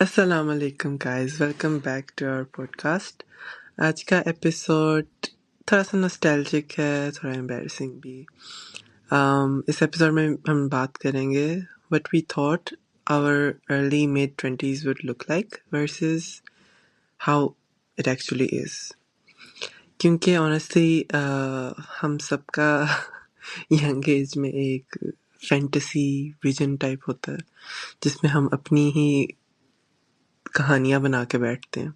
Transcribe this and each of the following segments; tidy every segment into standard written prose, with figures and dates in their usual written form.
अस्सलाम वालेकुम guys, welcome back to our podcast. आज का एपिसोड थोड़ा सा नॉस्टैल्जिक है, थोड़ा एम्बैरेसिंग भी। इस एपिसोड में हम बात करेंगे what we thought our early mid 20s would look like versus how it actually is. क्योंकि ऑनेस्टली हम सबका यंग एज में एक फैंटेसी विजन टाइप होता है जिसमें हम अपनी ही कहानियाँ बना के बैठते हैं,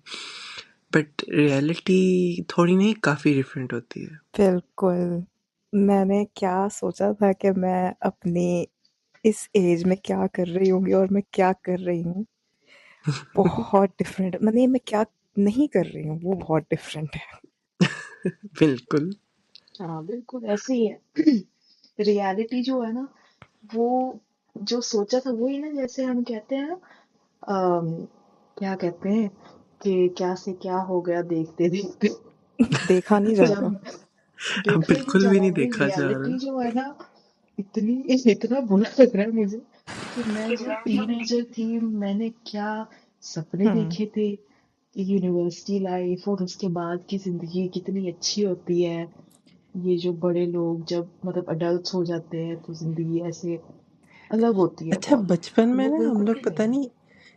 बट रियलिटी थोड़ी नहीं काफ़ी डिफरेंट होती है। बिल्कुल। मैंने क्या सोचा था कि मैं अपनी इस एज में क्या कर रही होंगी और मैं क्या कर रही हूँ, बहुत डिफरेंट। मतलब मैं क्या नहीं कर रही हूँ, वो बहुत डिफरेंट है। बिल्कुल। हाँ बिल्कुल ऐसे ही है। रियलिटी जो है ना, वो जो सोचा था वही ना, जैसे हम कहते हैं ना, क्या कहते हैं कि क्या से क्या हो गया देखते देखते। देखा नहीं जा रहा। जब अब देखा ही नहीं बिल्कुल जा भी रहा नहीं भाई, देखा जा रियलिटी रहा। जो है ना, इतनी इतना बुरा लग रहा है मुझे कि मैं जब टीनेजर थी, मैंने क्या सपने हुँ, देखे थे कि यूनिवर्सिटी लाइफ और उसके बाद की जिंदगी कितनी अच्छी होती है। ये जो बड़े लोग जब मतलब अडल्ट हो जाते हैं तो जिंदगी ऐसे अलग होती है अच्छा, बहुत। बचपन में वो ना हम बिल्कुल लोग भी पता नहीं है। नहीं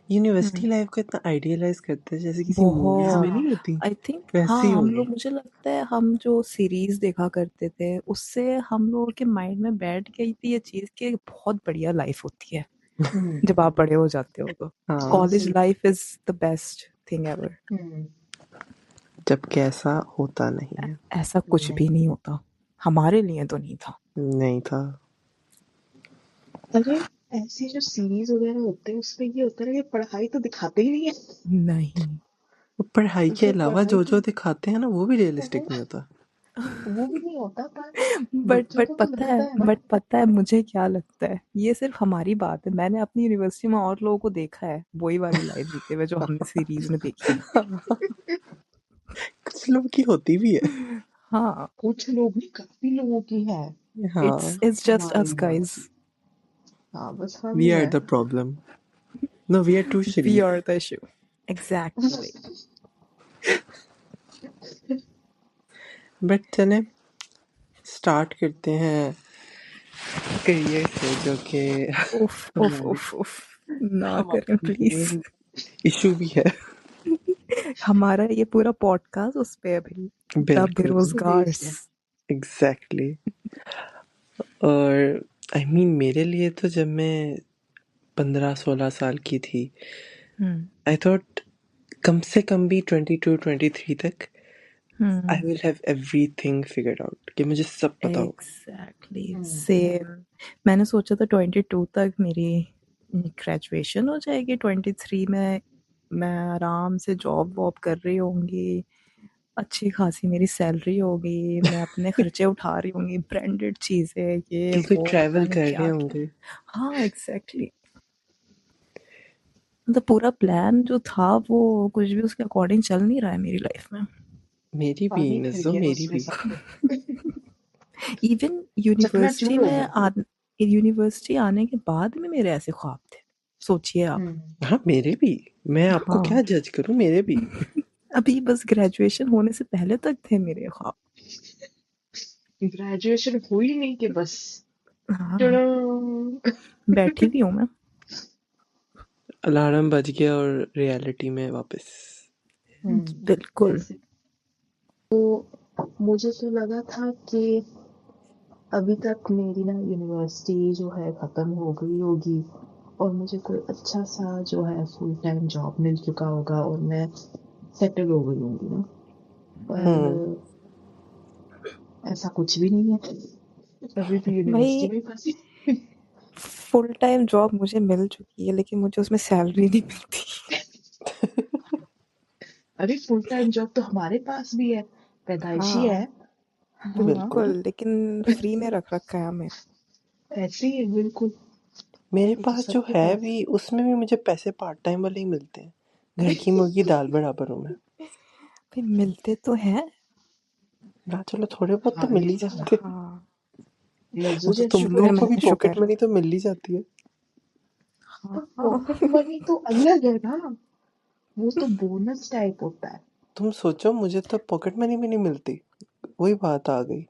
यूनिवर्सिटी हुँ। लाइफ को इतना आइडियलाइज करते हैं जैसे किसी मूवीज में बहुत। नहीं होती, आई थिंक वैसे ही हाँ, हम होगी। लोग, मुझे लगता है हम जो सीरीज़ देखा करते थे, उससे हम लोगों के माइंड में बैठ गई थी ये चीज़ कि बहुत बढ़िया लाइफ़ होती है, हम्म। जब आप बड़े हो जाते हो तो। हाँ, कॉलेज सही। Life is the best thing ever. Hmm. जबकि ऐसा होता नहीं है। ऐसा कुछ नहीं। भी नहीं होता। हमारे लिए तो नहीं था। नहीं था। अरे, ऐसी जो सीरीज वगैरह होते हैं उसमें ये होता है कि पढ़ाई तो दिखाते ही नहीं है। नहीं। पढ़ाई के उसमें अलावा पढ़ाई जो तो जो दिखाते हैं ना वो भी वो, रियलिस्टिक नहीं होता। वो भी नहीं होता, पर बट बच्चों बट को तो पता है लगता है ना। बट पता है मुझे क्या लगता है, ये सिर्फ हमारी बात है। मैंने अपनी यूनिवर्सिटी में और लोगों को देखा है वही वाली लाइफ जीते हुए जो हमने सीरीज में देखी कुछ लोग की होती भी है। है। हाँ, कुछ लोग नहीं, काफी लोगों की है। हाँ, इट्स जस्ट हमारे अस यहाँ गाइस। हाँ, बस हम वी ही आर है। The problem. No, we are two we शरीफ। Are the issue. Exactly. But चले स्टार्ट करते हैं करियर से, जो कि उफ उफ हमारी उफ उफ, ना हम करें प्लीज। मेन इशू भी है। हमारा ये पूरा पॉडकास्ट उस पे है भाई, द बिल्कुल, उसी पे बेरोजगार। बेस्ड है। एग्जैक्टली। और आई मीन मेरे लिए तो जब मैं 15-16 साल की थी, हम्म आई थॉट कम से कम भी 22-23 तक आई hmm will have everything figured out, कि मुझे सब पता हो। Exactly hmm. सेम। मैंने सोचा था 22 तक मेरी ग्रेजुएशन हो जाएगी, 23 में मैं आराम से जॉब वॉब कर रही होंगी, अच्छी खासी मेरी सैलरी होगी, मैं अपने खर्चे उठा रही होंगी, ब्रांडेड चीज़ें, ये बिल्कुल, वो पता ट्रैवल नहीं कर रहे क्या क्या। होंगे। हाँ एग्जैक्टली। मतलब पूरा प्लान जो था वो कुछ भी उसके अकॉर्डिंग चल नहीं रहा है मेरी लाइफ में। मेरी भी पानी फिर नज़ो, गया मेरी उसमें भी। सब पे। इवन चकनाचूर हो गया। यूनिवर्सिटी आने के बाद में मेरे ऐसे ख्वाब थे, सोचिए आप। हम्म। हाँ, मेरे भी। मैं आपको हाँ, क्या जज करूं, मेरे भी। अभी बस ग्रेजुएशन होने से पहले तक थे मेरे ख्वाब। ग्रेजुएशन हुई नहीं कि बस हाँ, टड़ां। बैठी भी हूँ मैं। अलार्म बज गया और रियलिटी में वापस। बिल्कुल। ऐसे मुझे तो लगा था कि अभी तक मेरी ना यूनिवर्सिटी जो है खत्म हो गई होगी और मुझे कोई अच्छा सा जो है फुल टाइम जॉब मिल चुका होगा और मैं सेटल हो गई होंगी ना, हम्म। पर ऐसा कुछ भी नहीं है। अभी भी यूनिवर्सिटी भाई, में ही फंसी। फुल टाइम जॉब मुझे मिल चुकी है लेकिन मुझे उसमें सैलरी नहीं मिलती। अरे फुल टाइम जॉब तो हमारे पास भी है, पैदाइशी हाँ है। हाँ, बिल्कुल, बिल्कुल। लेकिन फ्री में रख रखा है हमें। ऐसे ही है बिल्कुल। मेरे वो तो पास जो सबके है पास भी, उसमें भी मुझे पैसे पार्ट टाइम वाले ही मिलते हैं। घर की मुर्गी दाल बराबर हूँ मैं। भाई मिलते तो हैं। ना, चलो थोड़े बहुत तो हाँ मिल ये ही तो है। जाते हैं। हाँ, वो नज्जू तो जैसे तुम शुक्र लोगों है को भी शुक्र। पॉकेट मनी तो मिल ही जाती है। पर पॉकेट मनी तो अलग है ना, वो तो बोनस टाइप होता है। तुम सोचो, मुझे तो पॉकेट मनी भी नहीं मिलती, वही बात आ गई।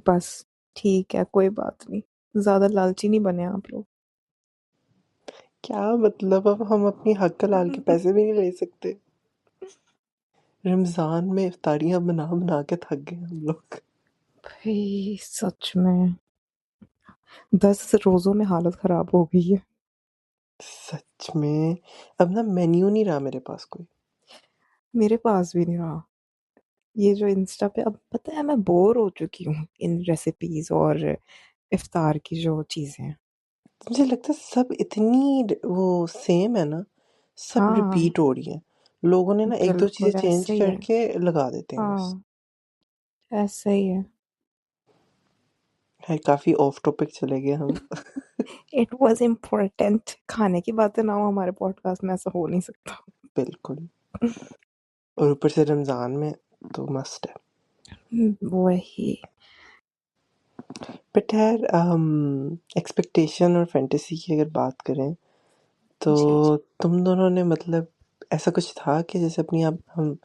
बस ठीक है, कोई बात नहीं, ज्यादा लालची नहीं बने आप लोग। क्या मतलब, अब हम अपनी हक हलाल के पैसे भी नहीं ले सकते? रमजान में इफ्तारियां बना बना के थक गए हम लोग। भाई सच में 10 रोजों में हालत खराब हो गई है। सच में, अब ना मेन्यू नहीं रहा मेरे पास कोई। मेरे पास भी नहीं रहा। ये जो इंस्टा पे, अब पता है मैं बोर हो चुकी हूँ इन रेसिपीज और इफ्तार की जो चीजें हैं। मुझे लगता है सब इतनी वो सेम है ना, सब हाँ रिपीट हो रही है। लोगों ने ना एक दो चीजें बिल्कुल चेंज ऐसे ही है। करके लगा देते हैं बस। हाँ ऐसा ही है। है, काफी ऑफ टॉपिक चले गए हम। इट वॉज इम्पोर्टेंट, खाने की बातें ना हो हमारे पॉडकास्ट में, ऐसा हो नहीं सकता। बिल्कुल। और ऊपर से रमजान में तो मस्ट है। वही। बट यार, एक्सपेक्टेशन और फैंटेसी की अगर बात करें तो जी जी। तुम दोनों ने मतलब ऐसा कुछ था कि जैसे अपनी, आप हम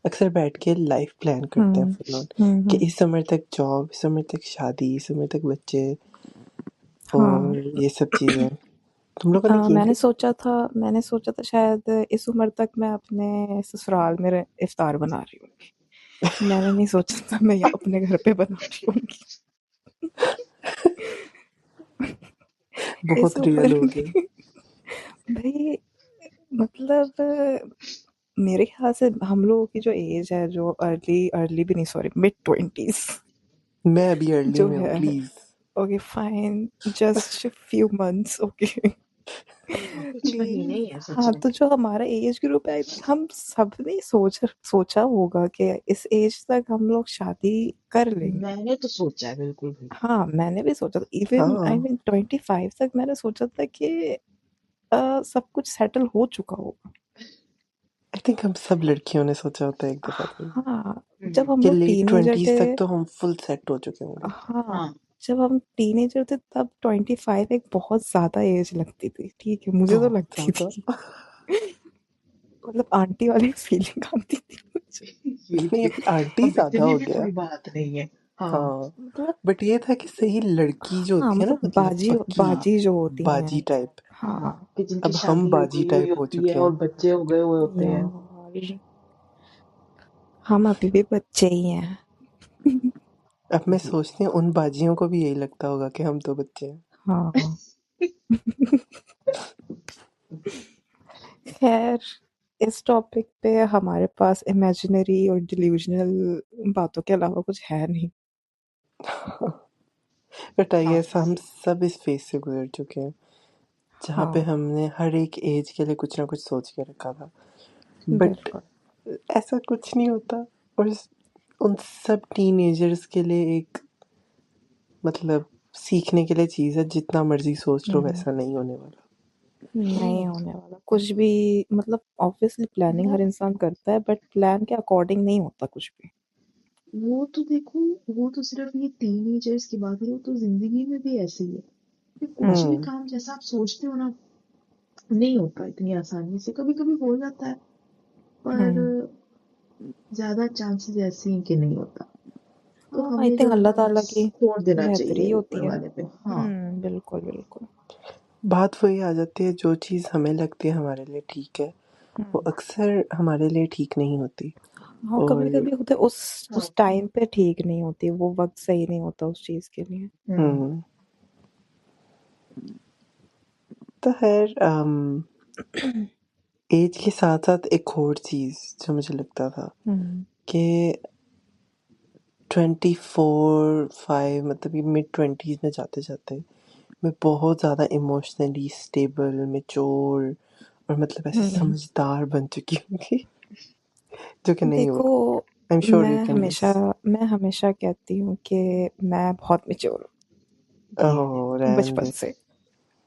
अक्सर बैठ के लाइफ प्लान करते हैं हम्म फुल ऑन, कि हम्म। इस उम्र तक जॉब, इस उम्र तक शादी, इस उम्र तक बच्चे हाँ और ये सब चीजें तुम लोगों ने की थी? मैंने सोचा था शायद इस उम्र तक मैं अपने ससुराल में इफ्तार बना रही हूँ। मैंने नहीं सोचा था मैं अपने घर पे बना रही हूँगी। इस बहुत रियल उम्र हो गया। में भाई, मतलब मेरे ख्याल से हम लोगों की जो एज है, जो अर्ली अर्ली भी नहीं, सॉरी, मिड 20s मैं अभी अर्ली जो में हूँ, है। Please. Okay fine, just few months, okay. हाँ, कुछ महीने ही है सच हाँ में। तो जो हमारा एज ग्रुप है, हम सब ने सोचा होगा कि इस एज तक हम लोग शादी कर लेंगे। मैंने तो सोचा है बिल्कुल भी। हाँ मैंने भी सोचा था, इवन आई हाँ, मीन 25 तक मैंने सोचा था कि सब कुछ सेटल हो चुका होगा। आई थिंक हम सब लड़कियों ने सोचा होता है एक दफा तो, हाँ जब हम्म। हम कि लोग लेट टीनेजर ट्वेंटीज थे। तक तो हम फुल सेट हो चुके होंगे। हाँ हाँ जब हम टीनेजर थे तब 25 एक बहुत ज्यादा एज लगती थी, ठीक है, मुझे तो बहुत लगती ज्यादा। थी। मतलब आंटी वाली फीलिंग आती थी मुझे। ये नहीं, अभी आंटी अब ज्यादा इतनी हो भी गया। कोई बात नहीं है। हाँ हाँ, मतलब बट ये था कि सही लड़की जो हाँ होती है ना, मतलब मतलब पक्की हाँ बाजी जो होती बाजी हैं। टाइप, हाँ हाँ, कि जिनकी अब हम शादी हो बाजी गई हुई टाइप हो होती है चुके और हैं। बच्चे हो गए हुए होते हैं। यार हम अभी भी बच्चे ही हैं। अब मैं सोचती हूँ उन बाजियों को भी यही लगता होगा कि हम तो बच्चे हैं। हाँ खैर, इस टॉपिक पे हमारे पास इमेजिनरी और डिल्यूजनल बातों के अलावा कुछ है नहीं। बट आई हाँ गेस हम सब इस फेज से गुजर चुके हैं, जहाँ पे हाँ हमने हर एक एज के लिए कुछ ना कुछ सोच के रखा था। बट बिल्कुल। ऐसा कुछ नहीं होता। और उन सब टीनेजर्स के लिए एक, मतलब सीखने के लिए चीज़ है, जितना मर्जी सोच लो हम्म, वैसा नहीं होने वाला। नहीं नहीं होने वाला कुछ भी। मतलब ऑब्वियसली प्लानिंग वो हर इंसान करता है, बट प्लान के अकॉर्डिंग नहीं होता कुछ भी। वो तो देखो, वो तो सिर्फ ये टीनेजर्स की बात है, वो तो जिंदगी में भी ऐसे ही है कि कुछ भी हम्म। काम जैसा आप सोचते हो ना, नहीं होता इतनी आसानी से। कभी कभी हो जाता है, पर हम्म। ज्यादा चांसेस ऐसे हैं कि नहीं होता। तो हाँ आई हमें थिंक जो है अल्लाह ना, ताला बस की छोड़ देना बेहतरी चाहिए होती ऊपर है। वाले पे। हाँ बिल्कुल बिल्कुल। बात वही आ जाती है, जो चीज़ हमें लगती है हमारे लिए ठीक है, वो हम्म। अक्सर हमारे लिए ठीक नहीं होती। हाँ कभी और कभी होते हाँ। उस टाइम पे ठीक नहीं होती, वो वक्त सही नहीं होता उस चीज के लिए। हम्म। हम्म। तो खैर, एज के साथ साथ एक और चीज़ जो मुझे लगता था हम्म कि 24-5, मतलब ये मिड 20s में जाते जाते मैं बहुत ज़्यादा इमोशनली स्टेबल, मेच्योर और मतलब ऐसे हम्म। समझदार बन चुकी होंगी, जो कि नहीं हुआ। देखो I am sure you can guess. मैं हमेशा कहती हूँ कि मैं बहुत मेच्योर जी ओह, हूँ रहने बचपन दे। से।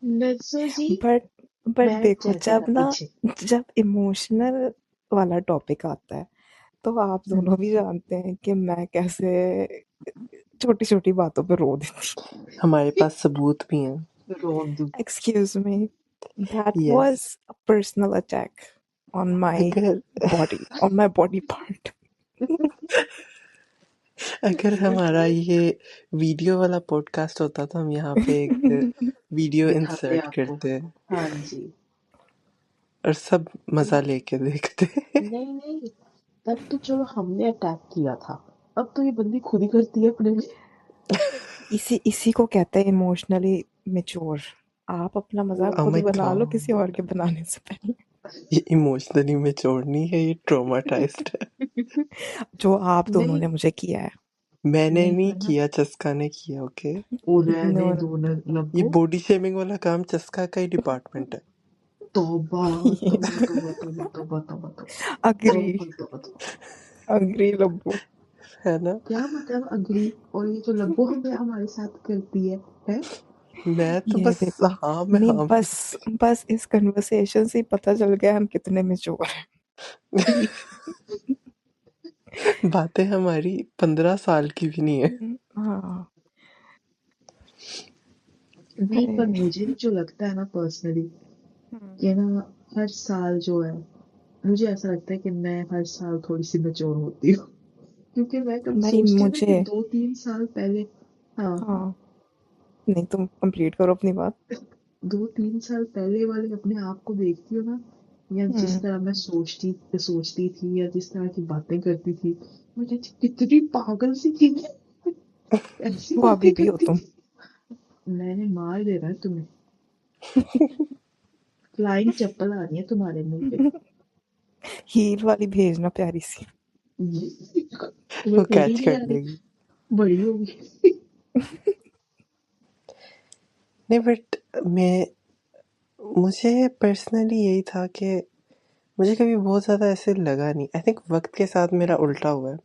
नर्सो जी, बट बट बैठ देखो जाए जरा पीछे। जब इमोशनल वाला टॉपिक आता है, तो आप हम्म। दोनों भी जानते हैं कि मैं कैसे छोटी छोटी बातों पे रो देती। हमारे पास सबूत भी हैं। रोन दू। Excuse me. That yes was a personal attack on my अगर body part. अगर हमारा ये वीडियो वाला पॉडकास्ट होता तो हम यहाँ पे एक वीडियो दिखाते इंसर्ट आपको। करते हाँ जी। और सब मजा लेके देखते। नहीं तब तो चलो हमने अटैक किया था, अब तो ये बंदी खुद ही करती है अपने लिए। इसी को कहते हैं इमोशनली मैच्योर। आप अपना मजाक Oh खुद my बना लो God, किसी और के बनाने से पहले। ये इमोशनली मैच्योर नहीं है, ये ट्रॉमाटाइज्ड है। जो आप दोनों नहीं ने मुझे किया है। मैंने नहीं करना। किया, चस्का ने किया। ओके, वो रहने No, दो न ये लब्बो। बॉडी शेमिंग वाला काम चस्का का ही डिपार्टमेंट है। तौबा तौबा तौबा तौबा तौबा तौबा तौबा अग्री तौबा तौबा। अग्री लब्बू। है ना? क्या मतलब अग्री? और ये जो लब्बो हमारे साथ करती है हैं? मैं तो ये बस देखो, हाँ में नहीं हाँ बस इस कन्वर्सेशन से ही पता चल गया हम कितने मैच्योर हैं। बातें हमारी 15 साल की भी नहीं है। हाँ नहीं पर अरे, मुझे जो लगता है ना पर्सनली कि ना हर साल जो है, मुझे ऐसा लगता है कि मैं हर साल थोड़ी सी मैच्योर होती हूँ। क्योंकि मैं कभी भाई सोचती हूँ ना कि मुझे 2-3 साल पहले, हाँ, हाँ नहीं तुम कंप्लीट करो अपनी बात। 2-3 साल पहले वाले अपने आप को देखती हूँ ना, या जिस तरह मैं सोचती थी या जिस तरह की बातें करती थी, मैं कहती कितनी पागल सी थी मैं। ऐसी वो बातें अभी भी हो करती तुम। थी। मैंने मार देना है तुम्हें, फ्लाइंग चप्पल आ रही है तुम्हारे मुंह पे। हील वाली भेजना प्यारी सी। तुम्हें वो पूरी कैच नहीं कर आ रही, लेगी। बड़ी होगी। नहीं बट मुझे पर्सनली यही था कि मुझे कभी बहुत ज़्यादा ऐसे लगा नहीं। आई थिंक वक्त के साथ मेरा उल्टा हुआ है।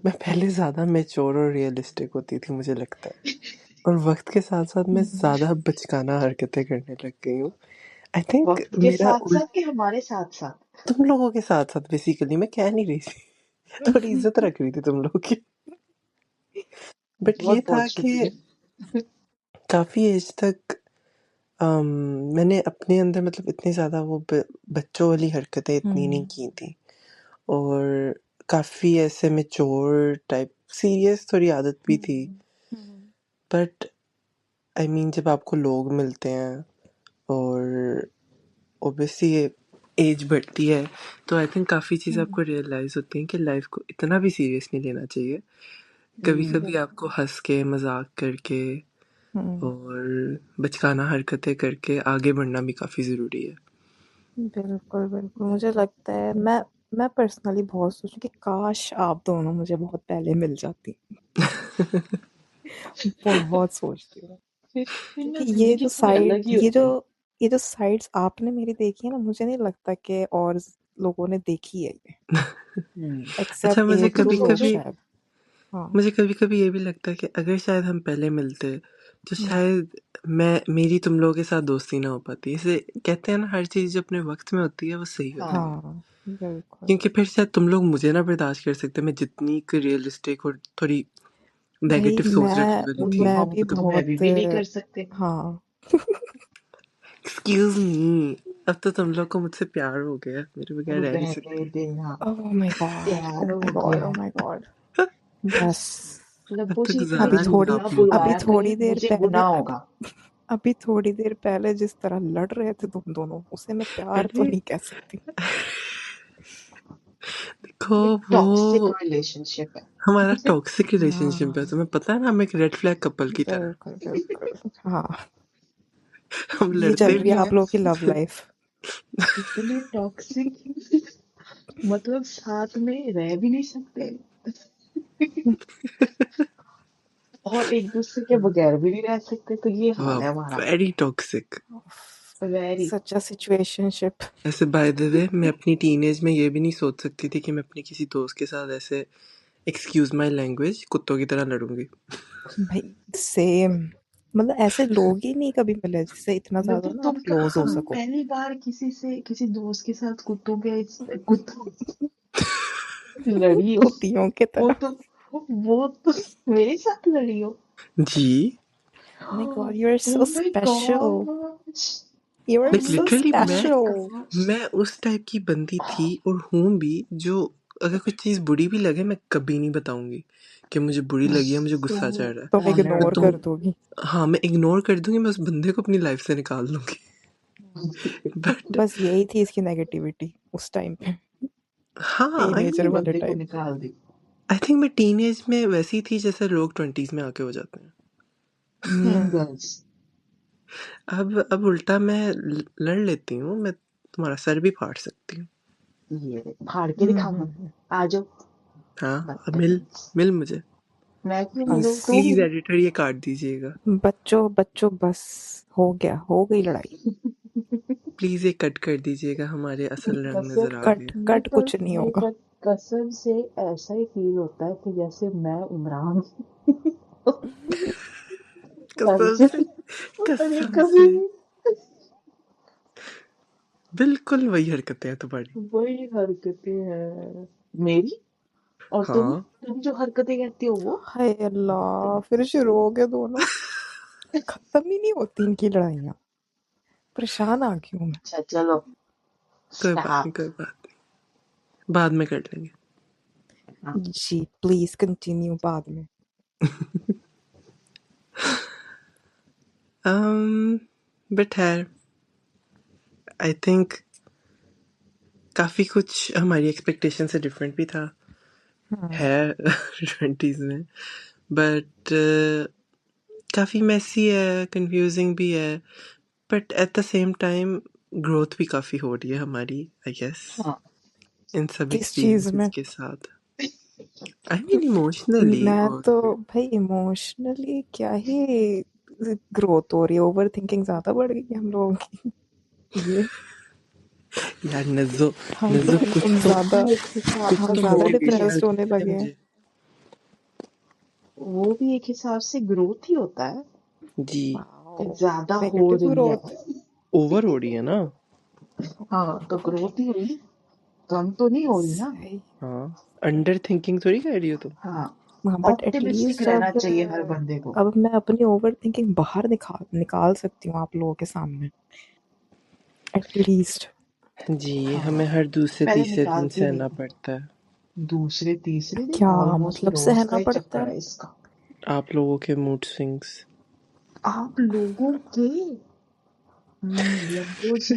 मैं पहले ज़्यादा मैच्योर और रियलिस्टिक होती थी मुझे लगता है, और वक्त के साथ साथ मैं ज़्यादा बचकाना हरकतें करने लग गई हूँ। आई थिंक वक्त के मेरा साथ साथ कि हमारे साथ साथ। तुम लोगों के साथ साथ बेसिकली मैं कह नहीं रही थी, थोड़ी इज्जत रख रही थी तुम लोगों की। बट ये बहुत था बहुत कि शुक्रिया। काफ़ी एज तक मैंने अपने अंदर मतलब इतनी ज़्यादा वो बच्चों वाली हरकतें इतनी नहीं की थी, और काफ़ी ऐसे मैच्योर टाइप सीरियस थोड़ी आदत भी थी। बट आई मीन जब आपको लोग मिलते हैं और ऑब्वियसली एज बढ़ती है, तो आई थिंक काफ़ी चीज़ आपको रियलाइज़ होती हैं कि लाइफ को इतना भी सीरियस नहीं लेना चाहिए। कभी कभी आपको हंस के मजाक करके और बचकाना हरकतें करके आगे बढ़ना भी काफ़ी ज़रूरी है। बिल्कुल बिल्कुल मुझे लगता है मैं पर्सनली बहुत सोचूं कि काश आप दोनों मुझे बहुत पहले मिल जाती। बहुत सोचती हूँ फिर ना क्योंकि जिंदगी थोड़ी अलग ही होती। ये जो साइड्स आपने मेरी देखी है ना, मुझे नहीं लगता कि और लोगों ने देखी है ये, अच्छा, एक्सेप्ट एक तुम दो लोग सोचो, शायद। हाँ मुझे कभी कभी ये भी लगता है कि अगर शायद हम पहले मिलते तो शायद मेरी तुम लोगों के साथ दोस्ती ना हो पाती। इसे कहते हैं ना, हर चीज़ जो अपने वक्त में होती है वो सही होती है। हाँ हाँ बिल्कुल। क्योंकि फिर शायद तुम लोग मुझे ना बर्दाश्त कर सकते, मैं जितनी रियलिस्टिक और थोड़ी भाई नेगेटिव सोच रखने वाली वो तो थी। मैं हम भी तो मैं बहुत भी नहीं कर सकते। हाँ एक्सक्यूज मी, अब तो तुम लोग को मुझसे प्यार हो गया, मेरे बगैर रह नहीं रहने सकती। देना, ओह माय गॉड प्यार ओह माय हो गॉड गया। ओह माय गॉड। बस अब लब्बो तो जी इतने अभी गुजारा नहीं दूर होगा थोड़ी ना आप लोगों अभी से। बुलवाया करें, थोड़ी देर मुझे पहले गुनाह होगा। अभी थोड़ी देर पहले जिस तरह लड़ रहे थे तुम दोनों, उसे मैं प्यार तो अरे नहीं कह सकती। देखो ये टॉक्सिक वो रिलेशनशिप है। हमारा टॉक्सिक रिलेशनशिप है, हाँ तुम्हें पता है ना, हम एक रेड फ्लैग कपल की तरह बिल्कुल बिल्कुल हाँ। हम ये चल लड़ते रही भी है आप हैं। लोगों की लव लाइफ। इतने टॉक्सिक, मतलब साथ में रह भी नहीं सकते और एक दूसरे के बगैर भी नहीं रह सकते, तो ये हाल वाह, है हमारा। Very toxic. वेरी। सच अ सिचुएशनशिप। ऐसे बाय द वे मैं अपनी टीनेज में ये भी नहीं सोच सकती थी कि मैं अपने किसी दोस्त के साथ ऐसे, एक्सक्यूज माय लैंग्वेज, कुत्तों की तरह लड़ूंगी। भाई सेम, मतलब ऐसे लोग ही नहीं कभी मिले जिससे इतना ज्यादा लबू ना आप तुम क्लोज हो कहाँ सको। पहली बार किसी दोस्त के साथ कुत्तों लड़ी हो? कुत्तियों की वो तरह। तो वो तो मेरे साथ लड़ी हो? जी। My God you are oh so my special. God, You are like so literally special. मैं उस टाइप की बंदी थी और हूँ भी, जो अगर कुछ चीज बुरी भी लगे मैं कभी नहीं बताऊंगी कि मुझे बुरी लगी है, मुझे गुस्सा चढ़ रहा है। तुम इग्नोर तो कर दोगी. हाँ, मैं इग्नोर कर दूंगी, मैं उस बंदे को अपनी लाइफ से निकाल दूंगी। बट बस यही थी इसकी नेगेटिविटी उस टाइम पे, हाँ, टीनेजर वाले बंदे को टाइम. निकाल दी। आई थिंक मैं टीनेज में वैसी थी जैसे लोग 20s में आके हो जाते हैं। गर्ल्स अब उल्टा मैं लड़ लेती हूँ, मैं तुम्हारा सर भी फाड़ सकती हूँ। ये फाड़ के दिखाऊंगा, आ जाओ हाँ, अब बदतमीज। मिल मुझे। मैं क्यों बस मिलूं, तू प्लीज मिल। एडिटर ये काट दीजिएगा, बच्चों बस हो गया, हो गई लड़ाई. प्लीज ये कट कर दीजिएगा, हमारे असल रंग कसम नजर आ कट गए। कट कुछ नहीं होगा. पर कसम से ऐसा ही फील होता है कि जैसे मैं इमरान कसम से, अरे कसम कभी से बिल्कुल वही हरकतें हैं तुम्हारी। वही हरकतें हैं मेरी। और हाँ, तुम जो हरकतें कहती हो वो हाय अल्लाह, फिर शुरू हो गए दोनों. खत्म ही नहीं होती इनकी लड़ाइयाँ. परेशान आ गई हूँ मैं. अच्छा चलो कोई बात नहीं, स्टॉप। कोई बात नहीं, बाद में कर लेंगे। जी प्लीज कंटिन्यू बाद में. बट है, आई थिंक काफी कुछ हमारी एक्सपेक्टेशन से डिफरेंट भी था है 20s में, बट काफी मेसी है, कंफ्यूजिंग भी है, but at the same time growth भी काफी हो रही है हमारी, आई गेस, हाँ इन सब किस चीज एक्सपीरियंसेस में? के साथ। आई मीन इमोशनली, मैं और तो भाई इमोशनली क्या ही ग्रोथ हो रही है. ओवर थिंकिंग ज्यादा बढ़ गई है हम लोगों की. ये यार नज्जो हम नज्जो हम ज्यादा वो एक हिसाब हम से ज्यादा ग्रोथ ही है। डिप्रेस्ड होने पता है लगे हैं. मुझे। वो भी एक हिसाब से ग्रोथ ही होता है। जी, ज्यादा हो नेगेटिव रही है। ग्रोथ. ओवर हो रही है ना। हाँ तो ग्रोथ ही हुई, कम तो नहीं हो रही ना। सही. हाँ, अंडर थिंकिंग थोड़ी कर रही हो तुम। हाँ हाँ बट ऑप्टिमिस्टिक एटलीस्ट रहना चाहिए हर बंदे को। अब मैं अपनी ओवर थिंकिंग बाहर निकाल सकती हूँ आप लोगों के सामने. एटलीस्ट. जी, हाँ हमें हर दूसरे पहले तीसरे दिन निकालती सहना नहीं, पड़ता है दूसरे तीसरे दिन क्या ऑलमोस्ट मतलब रोज का सहना ही पड़ता चक्कर है? है इसका। आप लोगों के मूड स्विंग्स। आप लोगों के लंबो जी,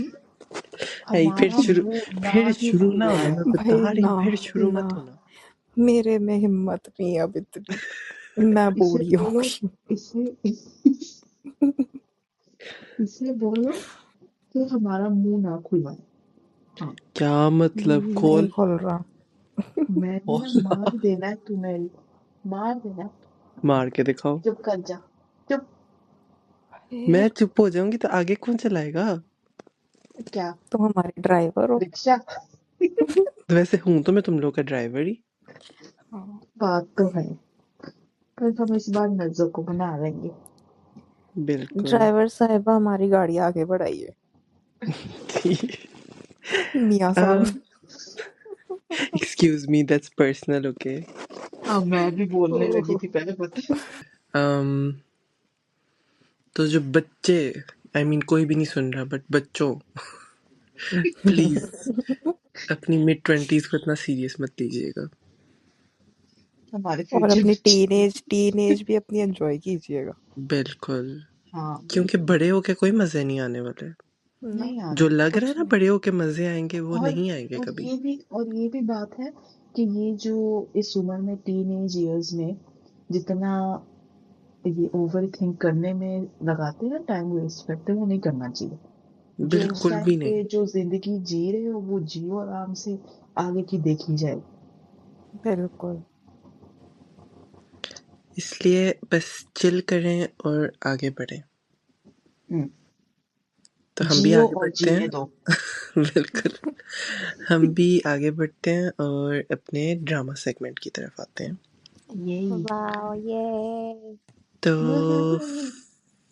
ऐ हमारा मुंह ना फिर ही शुरू ना खुला होना, है। मैं भाई बता रही ना हूँ, फिर शुरू ना, मत होना। मेरे में हिम्मत नहीं है अब इतनी. मैं इसे बूढ़ी हो बोलो, गई. इसे बोलो कि हमारा मुंह ना खुला है। हाँ क्या मतलब? नहीं खोल खोल रहा. मैंने ना खोल, मार देना है तुम्हें, मार देना है। मार के दिखाओ। चुप कर जा, चुप। मैं चुप हो जाऊंगी तो आगे कौन चलाएगा? क्या तुम हमारे ड्राइवर हो. रिक्शा? तो वैसे हूं तो मैं तुम लोग का ड्राइवर ही। बात तो है, पर हम इस बार नजर को बना लेंगे। बिल्कुल। ड्राइवर साहिबा हमारी गाड़ी आगे बढ़ाइए. मियाँ साहब. Excuse me, that's personal, okay. हाँ मैं भी बोलने लगी थी पहले, पता है। तो जो बच्चे, आई मीन कोई भी नहीं सुन रहा, बट बच्चों प्लीज अपनी मिड 20s को इतना सीरियस मत लीजिएगा। हमारे और फ्यूचर अपनी बच्चे। टीनेज भी अपनी एंजॉय कीजिएगा. बिल्कुल, हाँ क्योंकि बड़े होके कोई मजे नहीं आने वाले। ना नहीं आ जो रहे लग रहा है कुछ ना नहीं. बड़े होके मजे आएंगे, वो और नहीं आएंगे और कभी। ये भी बात है कि ये जो इस उम्र में टीनेज इयर्स में जितना ये ओवर थिंक करने में लगाते हैं, टाइम वेस्ट करते हैं, वो नहीं करना चाहिए। जो उस बिल्कुल टाइम भी नहीं। पे जो जिंदगी जी रहे हो वो जियो आराम से, आगे की देखी जाए। बिल्कुल. इसलिए बस चिल करें और आगे बढ़ें। हम्म, तो हम भी जियो आगे और बढ़ते जीने हैं। दो। बिल्कुल, हम भी आगे बढ़ते हैं और अपने ड्रामा सेगमेंट की तरफ आते हैं। यही वाओ ये. तो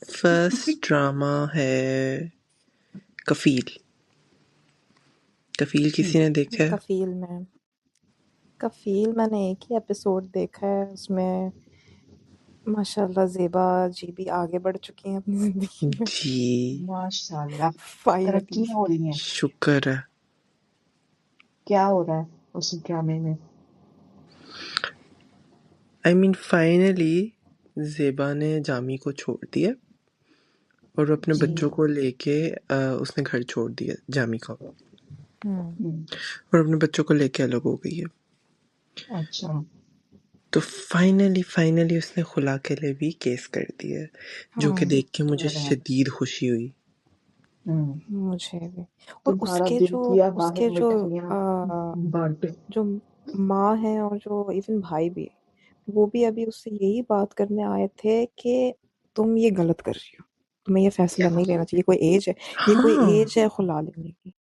फर्स्ट ड्रामा है कफील। कफील किसी ने देखा है? कफील मैंने एक ही एपिसोड देखा है. उसमें माशाल्लाह ज़ेबा जी भी आगे बढ़ चुकी हैं अपनी ज़िंदगी में जी माशाल्लाह फाइनली। तरक्कियां हो रही हैं। शुक्र है। क्या हो रहा है उस ड्रामे में? आई मीन फाइनली ज़ेबा ने जामी को छोड़ दिया और अपने जी। बच्चों को लेके उसने घर छोड़ दिया जामी का हम्म, और अपने बच्चों को लेके अलग हो गई है। अच्छा। तो फाइनली उसने खुला के लिए भी केस कर दिया है, जो कि देख के मुझे शुक्र है। शदीद खुशी हुई। मुझे भी। और तुम्हारा उसके दिल जो किया उसके बाहर जो मिठाइयाँ बांटे। जो माँ है और जो इवन भाई भी है, वो भी अभी उससे यही बात करने आए थे कि तुम ये गलत कर रही हो, तुम्हें ये फैसला नहीं लेना चाहिए, कोई एज है, ये कोई हाँ, एज है खुला लेने की।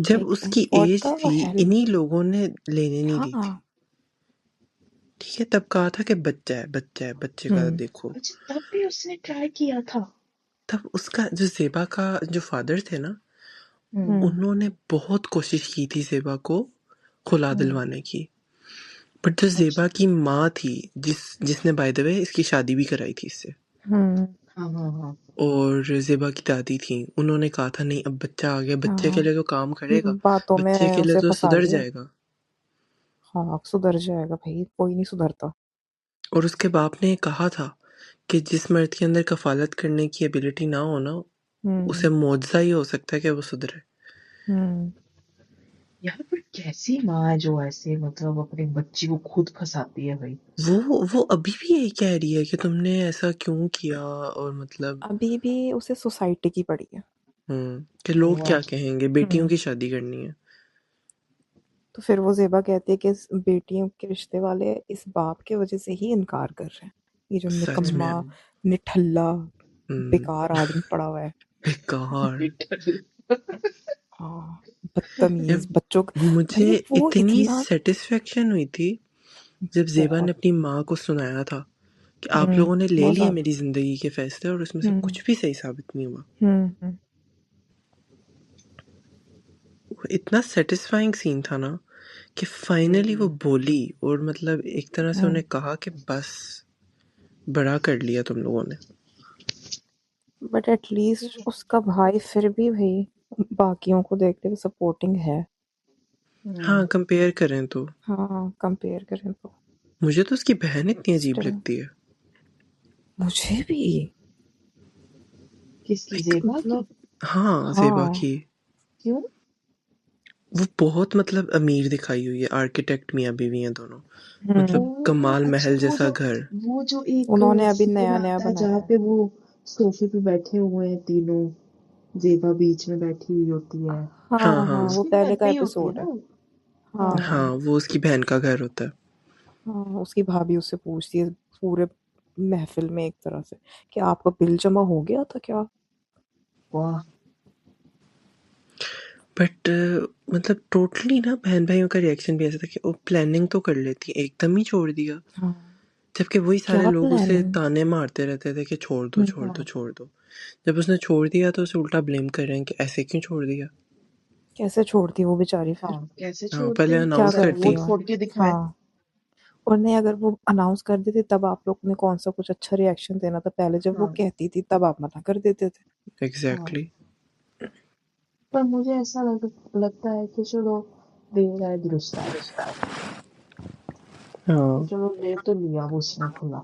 जब उसकी व्हाट एज द थी हेल। इन्हीं लोगों ने लेने नहीं दी थी। हाँ। ठीक है, तब कहा था कि बच्चा है बच्चे का देखो। अच्छा, तब भी उसने ट्राई किया था। तब उसका जो ज़ेबा का जो फादर थे ना, उन्होंने बहुत कोशिश की थी ज़ेबा को खुला दिलवाने की, बट जो ज़ेबा की माँ थी, जिसने बाय द वे इसकी शादी भी कराई थी इससे, हाँ। और ज़ेबा की दादी थी, उन्होंने कहा था नहीं अब बच्चा आ गया, बच्चे के लिए तो काम करेगा, बातों बच्चे में के लिए उसे तो फंसा सुधर लिया। जाएगा। हाँ, सुधर जाएगा भाई, कोई नहीं सुधरता। और उसके बाप ने कहा था कि जिस मर्द के अंदर कफालत करने की एबिलिटी ना हो ना, उसे मुआवजा ही हो सकता है कि वो सुधरे। यार पर कैसी माँ है जो ऐसे मतलब अपने बच्ची को खुद फंसाती है भाई? वो अभी भी यही कह रही है कि तुमने ऐसा क्यों किया, और मतलब अभी भी उसे सोसाइटी की पड़ी है। कि लोग क्या वाह। कहेंगे, बेटियों की शादी करनी है। तो फिर वो ज़ेबा कहती है कि इस बेटियों के रिश्ते वाले इस बाप के वजह से ही इनकार कर रहे हैं, ये जो सच में निकम्मा निठल्ला हम्म, बेकार आदमी पड़ा हुआ है। बेकार। हाँ, यार, बदतमीज बच्चों का मुझे भाई, वो इतनी इतना सेटिस्फेक्शन हुई थी जब ज़ेबा ने बहुत अपनी माँ को सुनाया था कि आप लोगों ने ले बहुत लिए ज्यादा। मेरी जिंदगी के फैसले और उसमें से कुछ भी सही साबित नहीं हुआ। वो इतना सेटिस्फाइंग सीन था ना कि फाइनली वो बोली, और मतलब एक तरह से उन्हें कहा कि बस बड़ा कर लिया तुम लोगों ने। बट एटलीस्ट उसका भाई फिर भी भाई बाकियों को देखते हुए सपोर्टिंग है। हाँ, कंपेयर करें तो हाँ, कंपेयर करें तो मुझे तो उसकी बहन इतनी अजीब स्टिल लगती है। मुझे भी किसकी? लाइक ज़ेबा की? मतलब हाँ, ज़ेबा हाँ की क्यों? वो बहुत मतलब अमीर दिखाई हुई है, आर्किटेक्ट मियाँ बीवी हैं दोनों, मतलब ओ कमाल अच्छा, महल जैसा घर। वो जो एक उन्होंने अभी सीन नया नया आता है बनाया जहाँ है। पे वो सोफे पे बैठे हुए हैं तीनों, ज़ेबा बीच में बैठी हुई होती है। हाँ हाँ, वो उसके पहले घर का पे ही होती है एपिसोड ना है। वो? हाँ हाँ। हाँ हाँ, वो उसकी बहन का घर होता है। हाँ, उसकी भाभी उससे पूछती है पूरे महफिल में एक तरह से कि आपका बिल जमा हो गया था क्या। वाह। बट मतलब टोटली ना बहन भाइयों का रिएक्शन भी ऐसा था कि वो प्लानिंग तो कर लेती, एकदम ही छोड़ दिया, हाँ, जबकि वही सारे क्या लोग उसे प्लानिंग। ताने मारते रहते थे कि छोड़ दो छोड़ दो छोड़ दो। जब उसने छोड़ दिया तो उसे उल्टा ब्लेम कर रहे हैं कि ऐसे क्यों छोड़ दिया। कैसे छोड़ती वो बेचारी फिर। हाँ, कैसे हाँ, पहले छोड़ती? क्या अनाउंस सब करती करती। वोट हो। फोड़ के दिखाए। हाँ, और नहीं, अगर वो अनाउंस कर देते तब आप लोग ने कौन सा कुछ अच्छा रिएक्शन देना था, पहले जब वो हाँ कहती थी तब आप मना कर देते थे। हाँ। एग्जैक्टली। पर मुझे ऐसा लगता है कि चलो देर आए दुरुस्त आए। हाँ, चलो ले तो लिया वो उसने खुला।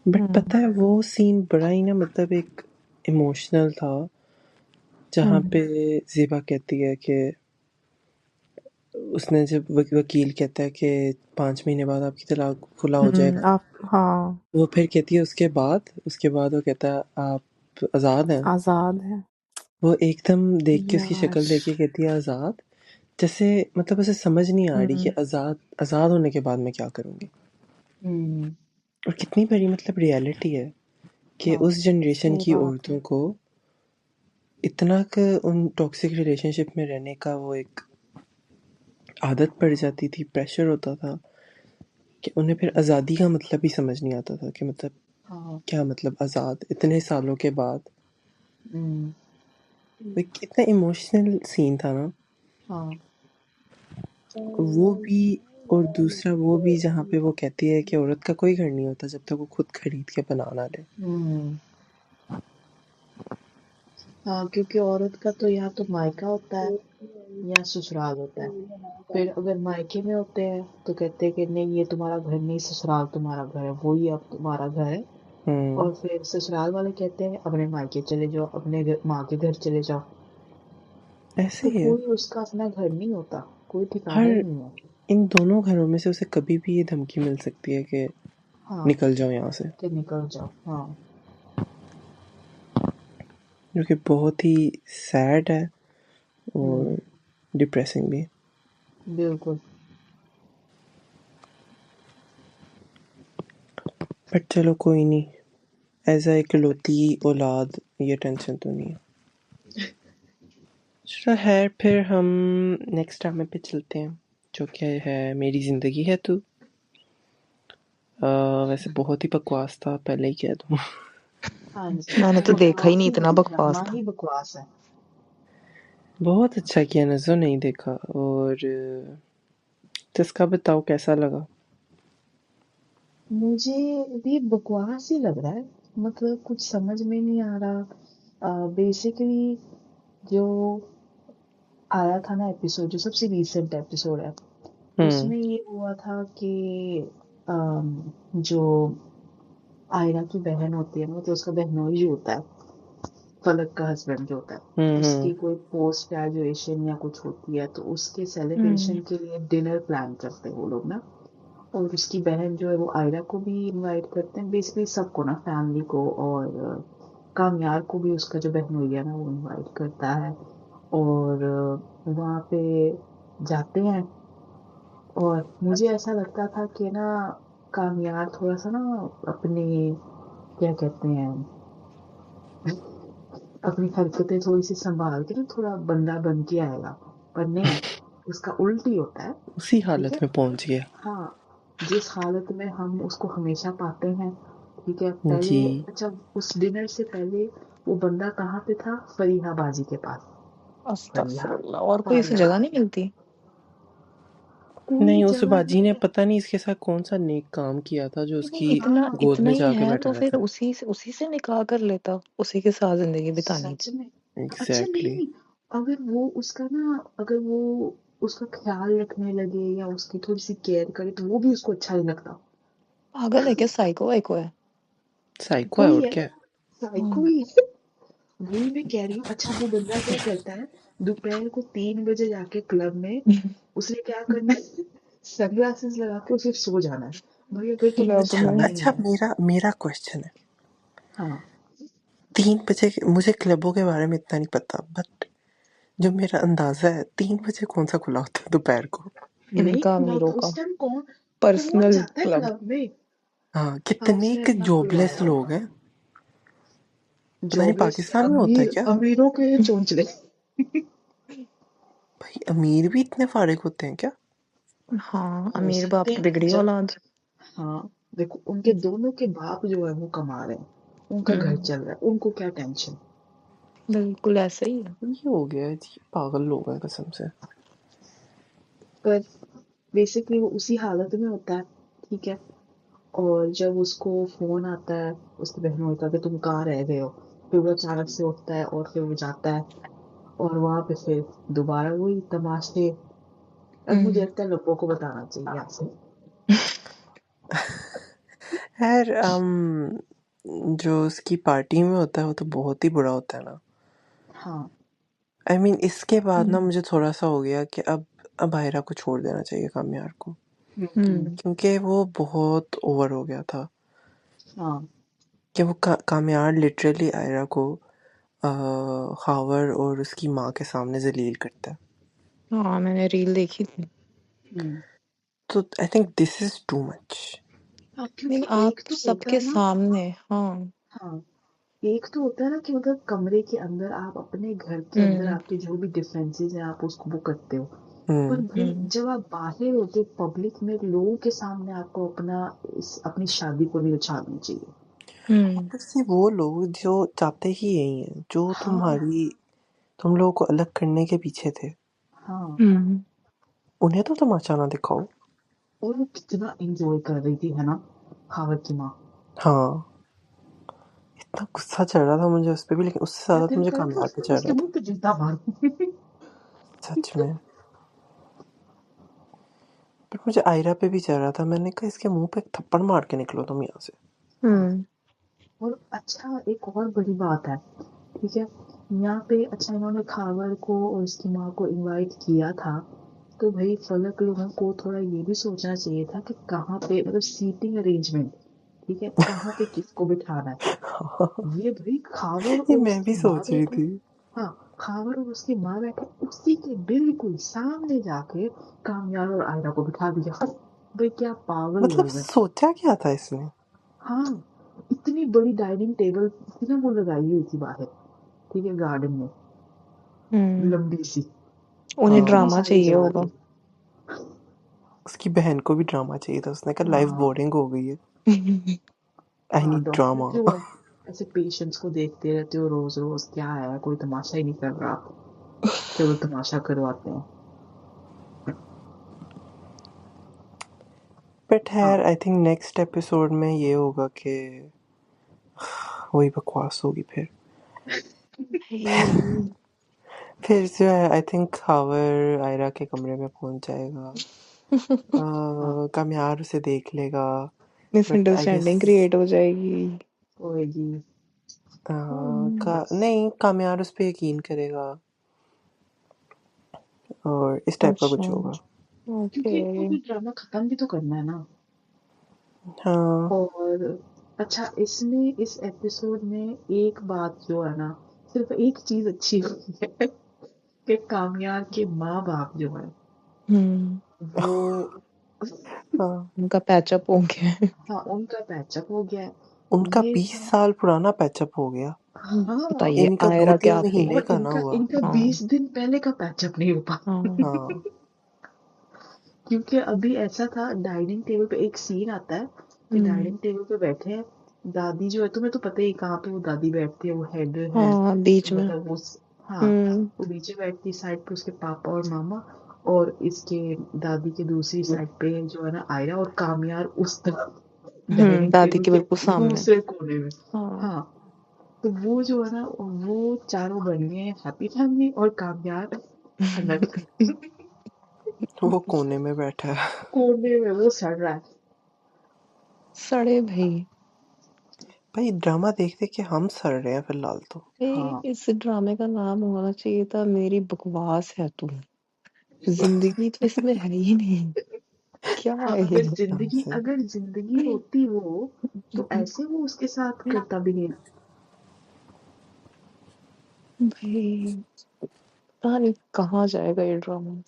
बट पता है वो सीन बड़ा ही ना मतलब एक इमोशनल था, जहाँ पे ज़ेबा कहती है कि उसने जब वकील कहता है कि 5 महीने बाद आपकी तलाक खुला हो जाएगा, आप हाँ वो फिर कहती है उसके बाद वो कहता है आप आज़ाद हैं। आजाद है वो एकदम देख के उसकी यार। शक्ल देख के कहती है आज़ाद, जैसे मतलब उसे समझ नहीं आ रही कि आज़ाद आज़ाद होने के बाद मैं क्या करूँगी। हम्म। और कितनी बड़ी मतलब रियलिटी है कि हाँ उस जनरेशन सही की बात है। औरतों को इतना उन टॉक्सिक रिलेशनशिप में रहने का वो एक आदत पड़ जाती थी, प्रेशर होता था कि उन्हें फिर आज़ादी का मतलब ही समझ नहीं आता था कि मतलब हाँ। क्या मतलब आज़ाद इतने सालों के बाद। हम्म। वो एक इतना इमोशनल सीन था ना, हाँ वो भी और दूसरा वो भी जहाँ पे वो कहती है कि औरत का कोई घर नहीं होता जब तक वो खुद खरीद के बना ना ले। हाँ, क्योंकि औरत का तो या तो मायका होता है या ससुराल होता है। फिर अगर मायके में होते हैं तो कहते हैं कि नहीं ये तुम्हारा घर नहीं, ससुराल तुम्हारा घर है, वही अब तुम्हारा घर है। और फिर ससुराल वाले कहते हैं अपने मायके चले जाओ, अपने माँ के घर चले जाओ। ऐसे तो ही है। कोई उसका अपना घर नहीं होता, कोई ठिकाना ही हर नहीं है। इन दोनों घरों में से उसे कभी भी ये धमकी मिल सकती है कि हाँ, निकल जाओ यहाँ से, कि निकल जाओ। हाँ, जो कि बहुत ही सैड है हम्म, और डिप्रेसिंग भी। बिल्कुल। बट चलो कोई नहीं, एज अ इकलौती औलाद ये टेंशन तो नहीं है। चलो है, फिर हम नेक्स्ट ड्रामे पे चलते हैं जो कि है मेरी ज़िंदगी है तू। वैसे बहुत ही बकवास था, पहले ही कह दूँ। हाँ जी, मैंने तो देखा ही बकवास नहीं, ही इतना नहीं, बकवास ड्रामा था। ही बकवास है। बहुत अच्छा किया, नज़ो नहीं देखा। और जिसका बताओ कैसा लगा। मुझे भी बकवास ही लग रहा है, मतलब कुछ समझ में नहीं आ रहा। बेसिकली जो आया था ना एपिसोड, जो सबसे रीसेंट एपिसोड है, हम्म उसमें ये हुआ था कि जो आयरा की बहन होती है, मतलब उसका बहनोई जो होता है, फलक का हस्बैंड जो होता है, हम्म उसकी कोई पोस्ट ग्रेजुएशन या कुछ होती है, तो उसके सेलिब्रेशन हम्म के लिए डिनर प्लान करते हैं वो लोग ना। और उसकी बहन जो है वो आयरा को भी इनवाइट करते हैं, बेसिकली सबको ना, फैमिली को, और कामयार को भी उसका जो बहनोई है ना वो इनवाइट करता है। और वहाँ पे जाते हैं, और मुझे ऐसा लगता था कि ना कामयार थोड़ा सा ना अपने, क्या कहते हैं, अपनी हरकतें थोड़ी सी संभाल के ना थोड़ा बंदा बन के आएगा, पर नहीं, उसका उल्टी होता है। उसी ठीक हालत है। में पहुंच गया। हाँ, जिस हालत में हम उसको हमेशा पाते हैं। ठीक है, जी। पहले, अच्छा, उस डिनर से पहले वो बंदा कहाँ पे था? फरीहा बाजी के पास। फरीहा अस्तगफुरुल्लाह, और कोई इसे फरीहा जगह नहीं मिलती। कोई नहीं, उस जगह बाजी ने है। पता नहीं इसके साथ कौन सा नेक काम किया था जो नहीं, उसकी इतना हाँ, गोद इतना में ही जाके है बैठा तो फिर रहता है। उसी से निकाह कर लेता, उसी के साथ जिंदगी बितानी सच थी। में। अच्छा, एग्जैक्टली। नहीं, अगर वो उसका ना, अगर वो उसका ख्याल रखने लगे या उसकी थोड़ी सी केयर करे तो वो भी उसको अच्छा नहीं लगता। पागल है क्या? साइको वाइको है? साइको है कोई और है, क्या है। साइको हम्म ही है। वही मैं कह रही हूँ। अच्छा, वो बंदा क्या करता है? दोपहर को 3 बजे जाके क्लब में उसने क्या करना है? सनग्लासेस लगा के उसे सो जाना है। भाई अगर तुम्हें क्लब सोना में। ही अच्छा, है। मेरा क्वेश्चन है, हाँ, 3 बजे मुझे क्लबों के बारे में इतना नहीं पता, बट जो मेरा अंदाजा है 3 बजे कौन सा खुला होता है दोपहर को। नहीं इनका खुला अमीरों होता का उस टाइम। कौन पर्सनल जाता है क्लब। क्लब में? हाँ, हाँ, कितने उसने के अपना जॉबलेस खुलवाया है। लोग हैं। पता नहीं जॉबलेस के पाकिस्तान में होता है अमीर, क्या। अमीरों के चोंचले। भाई अमीर भी इतने फारिग होते हैं क्या। हाँ, हो अमीर बाप सकते की हैं बिगड़ी जब, औलाद। हाँ, देखो उनके दोनों के बाप जो है वो कमा रहे हैं, उनका घर हम्म चल रहा है, उनको क्या टेंशन। बिल्कुल ऐसा ही है। ये हो गया है जी, पागल लोग हैं कसम से। पर बेसिकली वो उसी हालत में होता है। ठीक है। और जब उसको फोन आता है उसकी बहनों का कि तुम कहाँ रह गए हो, फिर वो अचानक से उठता है और फिर वो जाता है, और वहां पे फिर दोबारा वही तमाशे। अब मुझे हम्म लगता है लोगों को बताना चाहिए यहाँ से। यार जो उसकी पार्टी में होता है वो तो बहुत ही बुरा होता है ना। हाँ। आई मीन इसके बाद ना हम्म मुझे थोड़ा सा हो गया कि अब आयरा को छोड़ देना चाहिए कामयार को, हम्म। क्योंकि वो बहुत ओवर हो गया था। हाँ, कि वो कामयार लिटरली आयरा को खावर और उसकी माँ के सामने जलील करता है। हाँ, मैंने रील देखी थी। हम्म। तो I think this is too much. हाँ, नहीं, क्योंकि आप एक तो होता सबके है ना। सामने। हाँ। हाँ, एक तो होता है ना कि मतलब कमरे के अंदर आप अपने घर के अंदर हम्म आपके जो भी डिफरेंसेस हैं आप उसको वो करते हो। पर हम्म भाई हम्म जब आप बाहर होते पब्लिक में लोगों के सामने आपको अपनी शादी को नहीं उछालनी चाहिए। हम्म ऊपर से वो लोग जो चाहते ही यही हैं, जो हाँ। तुम लोगों को अलग करने के पीछे थे, हाँ, हम्म उन्हें तो तमाचा ना दिखाओ। और वो कितना एंजॉय कर रही थी, है ना, खावर की माँ। हाँ, इतना गुस्सा चढ़ रहा था मुझे उस पे भी, लेकिन उससे मैं ज्यादा तो दिल मुझे करे तो कामयार पे चढ़ उसके रहा था, मुंह पे जूता मारूं। सच में। बट मुझे आयरा पे भी चढ़ रहा था, मैंने कहा इसके मुंह पे एक थप्पड़ मार के निकलो तुम यहाँ से। और अच्छा, एक और बड़ी बात है, ठीक है, यहाँ पे अच्छा इन्होंने खावर को और उसकी माँ को इनवाइट किया था, तो भाई फलक लोगों को थोड़ा ये भी सोचना चाहिए था कि कहाँ पे, मतलब सीटिंग अरेंजमेंट, ठीक है, कहाँ पे किसको बिठाना है। ये भाई खावर ये और मैं भी उसकी माँ सोच रही बैठे, थी। हाँ, खावर और उसकी माँ बैठे, उसी के बिल्कुल सामने जाके कामयाब और आयरा को बिठा दिया। भाई क्या पागल मतलब लोग हैं। सोचा क्या था इसने? हाँ, इतनी बड़ी डाइनिंग टेबल थी ना, वो लगाई हुई थी बाहर, ठीक है, गार्डन में, लंबी सी, उन्हें इतनी हाँ, ड्रामा सारी चाहिए जगह होगा। थी। उसकी बहन को भी ड्रामा चाहिए था, उसने कहा लाइफ हाँ बोरिंग हो गई है, आई हाँ, नीड डॉक्टर ड्रामा। क्यों है, ऐसे पेशेंट्स को देखते रहते हो रोज रोज, क्या है, कोई तमाशा ही नहीं कर रहा, चलो तमाशा करवाते हैं। बट हाँ खैर आई थिंक नेक्स्ट एपिसोड में ये होगा कि वही बकवास होगी फिर। फिर जो है आई थिंक खावर आयरा के कमरे में पहुंच जाएगा, हाँ, कामयार उसे देख लेगा, but I guess misunderstanding create हो जाएगी। होएगी। का नहीं, कामयार उस पे यकीन करेगा और इस टाइप का अच्छा, कुछ होगा। क्योंकि इनको ओके। भी ड्रामा खत्म भी तो करना है ना। हाँ, और अच्छा, इसमें इस एपिसोड में एक बात जो है ना, सिर्फ एक चीज अच्छी हुई है कि कामयाब के माँ बाप जो है वो, हाँ, उनका पैचअप हो गया है। हाँ, उनका पैचअप हो गया है। उनका ये 20 था, साल पुराना पैचअप हो गया। हाँ, बताइए इनका आयरा 2-3 क्या थी। महीने और का ना इनका हुआ। इनका हाँ 20 दिन पहले का पैचअप नहीं हो पाया। हाँ। हाँ, क्योंकि अभी ऐसा था, डाइनिंग टेबल पे एक सीन आता है कि डाइनिंग टेबल पे बैठे हैं, दादी जो है, तुम्हें तो पता ही कहाँ पे वो दादी बैठती है, वो हेड है, हाँ बीच में। मतलब वो, हाँ, वो बीच में बैठती, साइड पे उसके पापा और मामा, और इसके दादी के दूसरी साइड पे जो है ना आयरा, और कामयार उस तरफ डाइनिंग दादी टेबल के के बिल्कुल सामने। दूसरे कोने में। हाँ। हाँ, तो वो जो है ना, वो चारों बन गए हैं हैप्पी फैमिली, और कामयार अलग वो कोने में बैठा है। कोने में वो सड़ रहा है। सड़े भाई। भाई ड्रामा देख देख के हम सड़ रहे हैं फिलहाल तो। हाँ, इस ड्रामे का नाम होना चाहिए था मेरी बकवास है तू। जिंदगी तो इसमें है ही नहीं। क्या हाँ, है ये? एकदम से। अगर जिंदगी होती वो, तो ऐसे वो उसके साथ करता भी नहीं। भाई पता नहीं कहाँ जाएगा ये ड्रामा।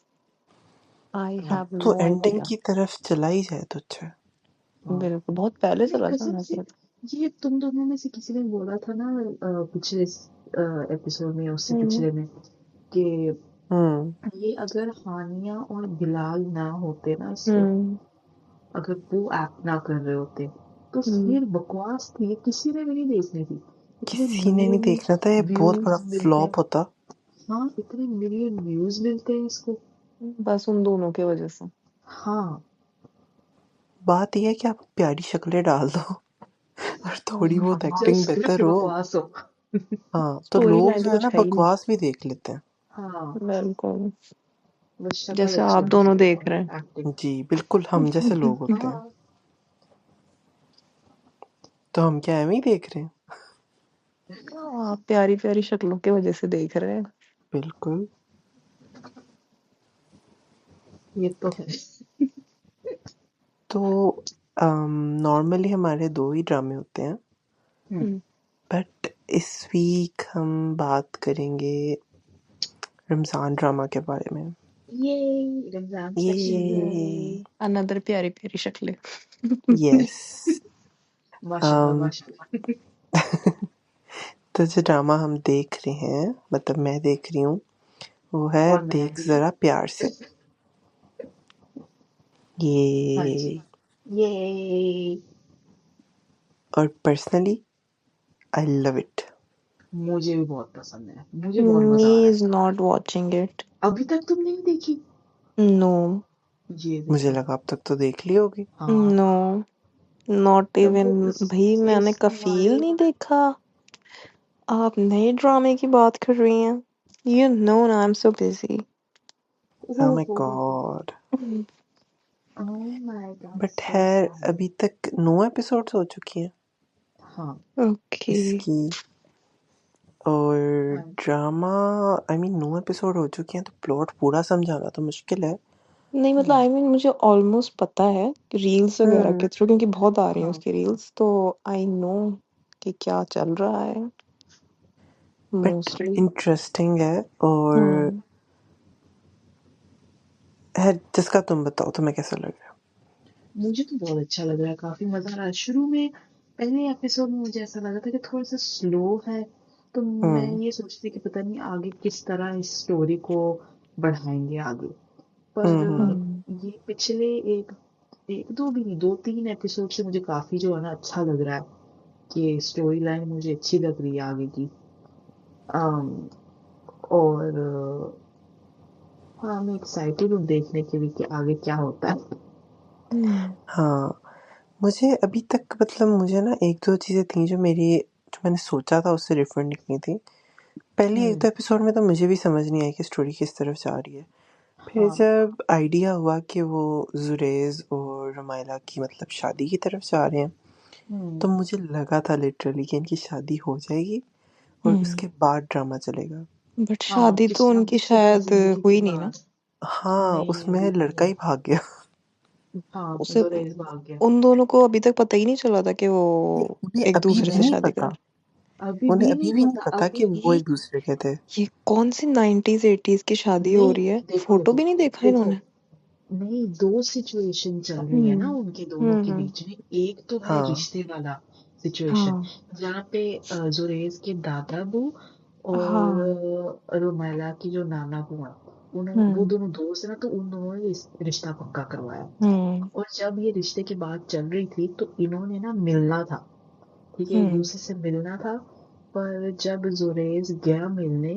आई हाँ, हैव तो नो एंडिंग आइडिया। की तरफ चला ही जाए तो अच्छा है। हाँ, बिल्कुल बहुत पहले नहीं, चला था कसम से, ऐसा। ये तुम दोनों में से किसी ने बोला था ना, पिछले एपिसोड में या उससे हम्म पिछले में, कि हम्म ये अगर हानिया और बिलाल ना होते ना इसमें, हम्म अगर वो एक्ट ना कर रहे होते, तो हम्म फिर बकवास थी, ये किसी ने भी नहीं देखनी थी। इतने किसी ने नहीं मिलियन देखना था, ये बहुत बड़ा व्यूज मिलते हैं। फ्लॉप होता। हाँ, इतने मिलियन व्यूज मिलते हैं इसको। बस उन दोनों की वजह से। हाँ, बात यह है कि आप प्यारी शक्लें डाल दो और थोड़ी बहुत जब एक्टिंग स्क्रिप्ट बेहतर हो, बकवास हो। हाँ, तो स्टोरी लोग लाइन जो है कुछ ना है ही नहीं। बकवास भी देख लेते हैं। हाँ, बिल्कुल। बस शक्ल जैसे अच्छी आप होनी दोनों चाहिए देख और रहे हैं। एक्टिंग। जी बिल्कुल, हम जैसे लोग होते हैं। हाँ, तो हम क्या एम ही देख रहे हैं। आप प्यारी प्यारी शक्लों की वजह से देख रहे हैं। बिल्कुल। ये तो है। तो नॉर्मली हमारे 2 ही ड्रामे होते हैं, हम्म, हम्म, बट इस वीक हम बात करेंगे रमज़ान ड्रामा के बारे में। ये रमजान स्पेशल। ये अनदर प्यारी प्यारी शक्लें। यस। माशाल्लाह माशाल्लाह। तो जो ड्रामा हम देख रहे हैं, मतलब मैं देख रही हूँ, वो है और मैं देख भी। जरा प्यार से। हाँ जी, ये ये और पर्सनली आई लव इट। मुझे भी बहुत पसंद है, मुझे बहुत Me मजा आ रहा है। is not watching it. अभी तक तुम नहीं देखी? No. ये मुझे देखो। लगा अब तक तो देख ली होगी। हाँ, नो, नॉट अब वो इवन भाई, मैंने इसके कफील बारे नहीं देखा। आप नए ड्रामे की बात कर रही हैं? यू नो ना, I am so busy. Oh my ओहो, God. Oh my God, but so है, सैड। अभी तक 9 एपिसोड्स हो चुकी हैं हाँ, ओके। इसकी। और हाँ, ड्रामा, आई मीन 9 एपिसोड हो चुके हैं तो प्लॉट पूरा समझाना तो मुश्किल है। नहीं मतलब हम्म, आई मीन मुझे ऑलमोस्ट पता है रील्स वगैरह के हम्म। थ्रू, क्योंकि बहुत आ रही हैं हाँ, उसकी रील्स, तो आई नो कि क्या चल रहा है बट मोस्टली। इंटरेस्टिंग है। और हम्म है, जिसका तुम बताओ तुम्हें कैसा लग रहा है। मुझे तो बहुत अच्छा लग रहा है, काफी मजा आ रहा है। शुरू में पहले एपिसोड में मुझे ऐसा लगा था कि थोड़ा सा स्लो है, तो मैं हम्म, ये सोचती थी कि पता नहीं आगे किस तरह इस स्टोरी को बढ़ाएंगे आगे। पर हम्म। हम्म ये पिछले एक एक दो भी नहीं, दो तीन एपिसोड से मुझे काफी जो है ना अच्छा लग रहा है कि स्टोरी लाइन मुझे अच्छी लग रही है आगे की। अम, और हाँ, मैं एक्साइटेड हूँ देखने के लिए कि आगे क्या होता है। हम्म हाँ, मुझे अभी तक मतलब मुझे ना एक दो चीजें थी जो मैंने सोचा था उससे डिफरेंट निकली थी। पहली एक हम्म, दो एपिसोड में तो मुझे भी समझ नहीं आई कि स्टोरी किस तरफ जा रही है। फिर हाँ, जब आइडिया हुआ कि वो जुरेज और रमायला की मतलब शादी की तरफ जा रहे हैं, हम्म, तो मुझे लगा था लिटरली कि इनकी शादी हो जाएगी और हम्म उसके बाद ड्रामा चलेगा। बट हाँ, शादी कि तो उनकी शादी शुदा शायद जिंदगी के हुई नहीं ना। बाद। हाँ, नहीं नहीं, उसमें अभी नहीं लड़का हुई। ही भाग गया। हाँ, उसे जुरेज भाग गया। उन दोनों को अभी तक पता ही नहीं चला था कि वो नहीं, उन्हें एक अभी दूसरे भी से नहीं शादी पता। करें। अभी उन्हें भी अभी नहीं भी नहीं पता, पता कि अभी वो ये एक दूसरे के थे। ये कौन सी 90s 80s की शादी हो नहीं। रही है? देखो फोटो देखो भी नहीं देखा देखो, इन्होंने। नहीं, दो सिचुएशन चल रही है ना हम्म उनके दोनों के हम्म। बीच में। एक तो है हाँ, रिश्ते वाला सिचुएशन, हाँ जहाँ पे जुरेज के दादा बू हाँ। और रुमैला की जो नाना बू है, वो हम्म दोनों दोस्त है ना, तो उन दोनों ने रिश्ता पक्का करवाया। हम्म और जब ये रिश्ते की बात चल रही थी तो इन्होंने ना मिलना था, ठीक है, एक हम्म दूसरे से मिलना था। पर जब जुरेज गया मिलने,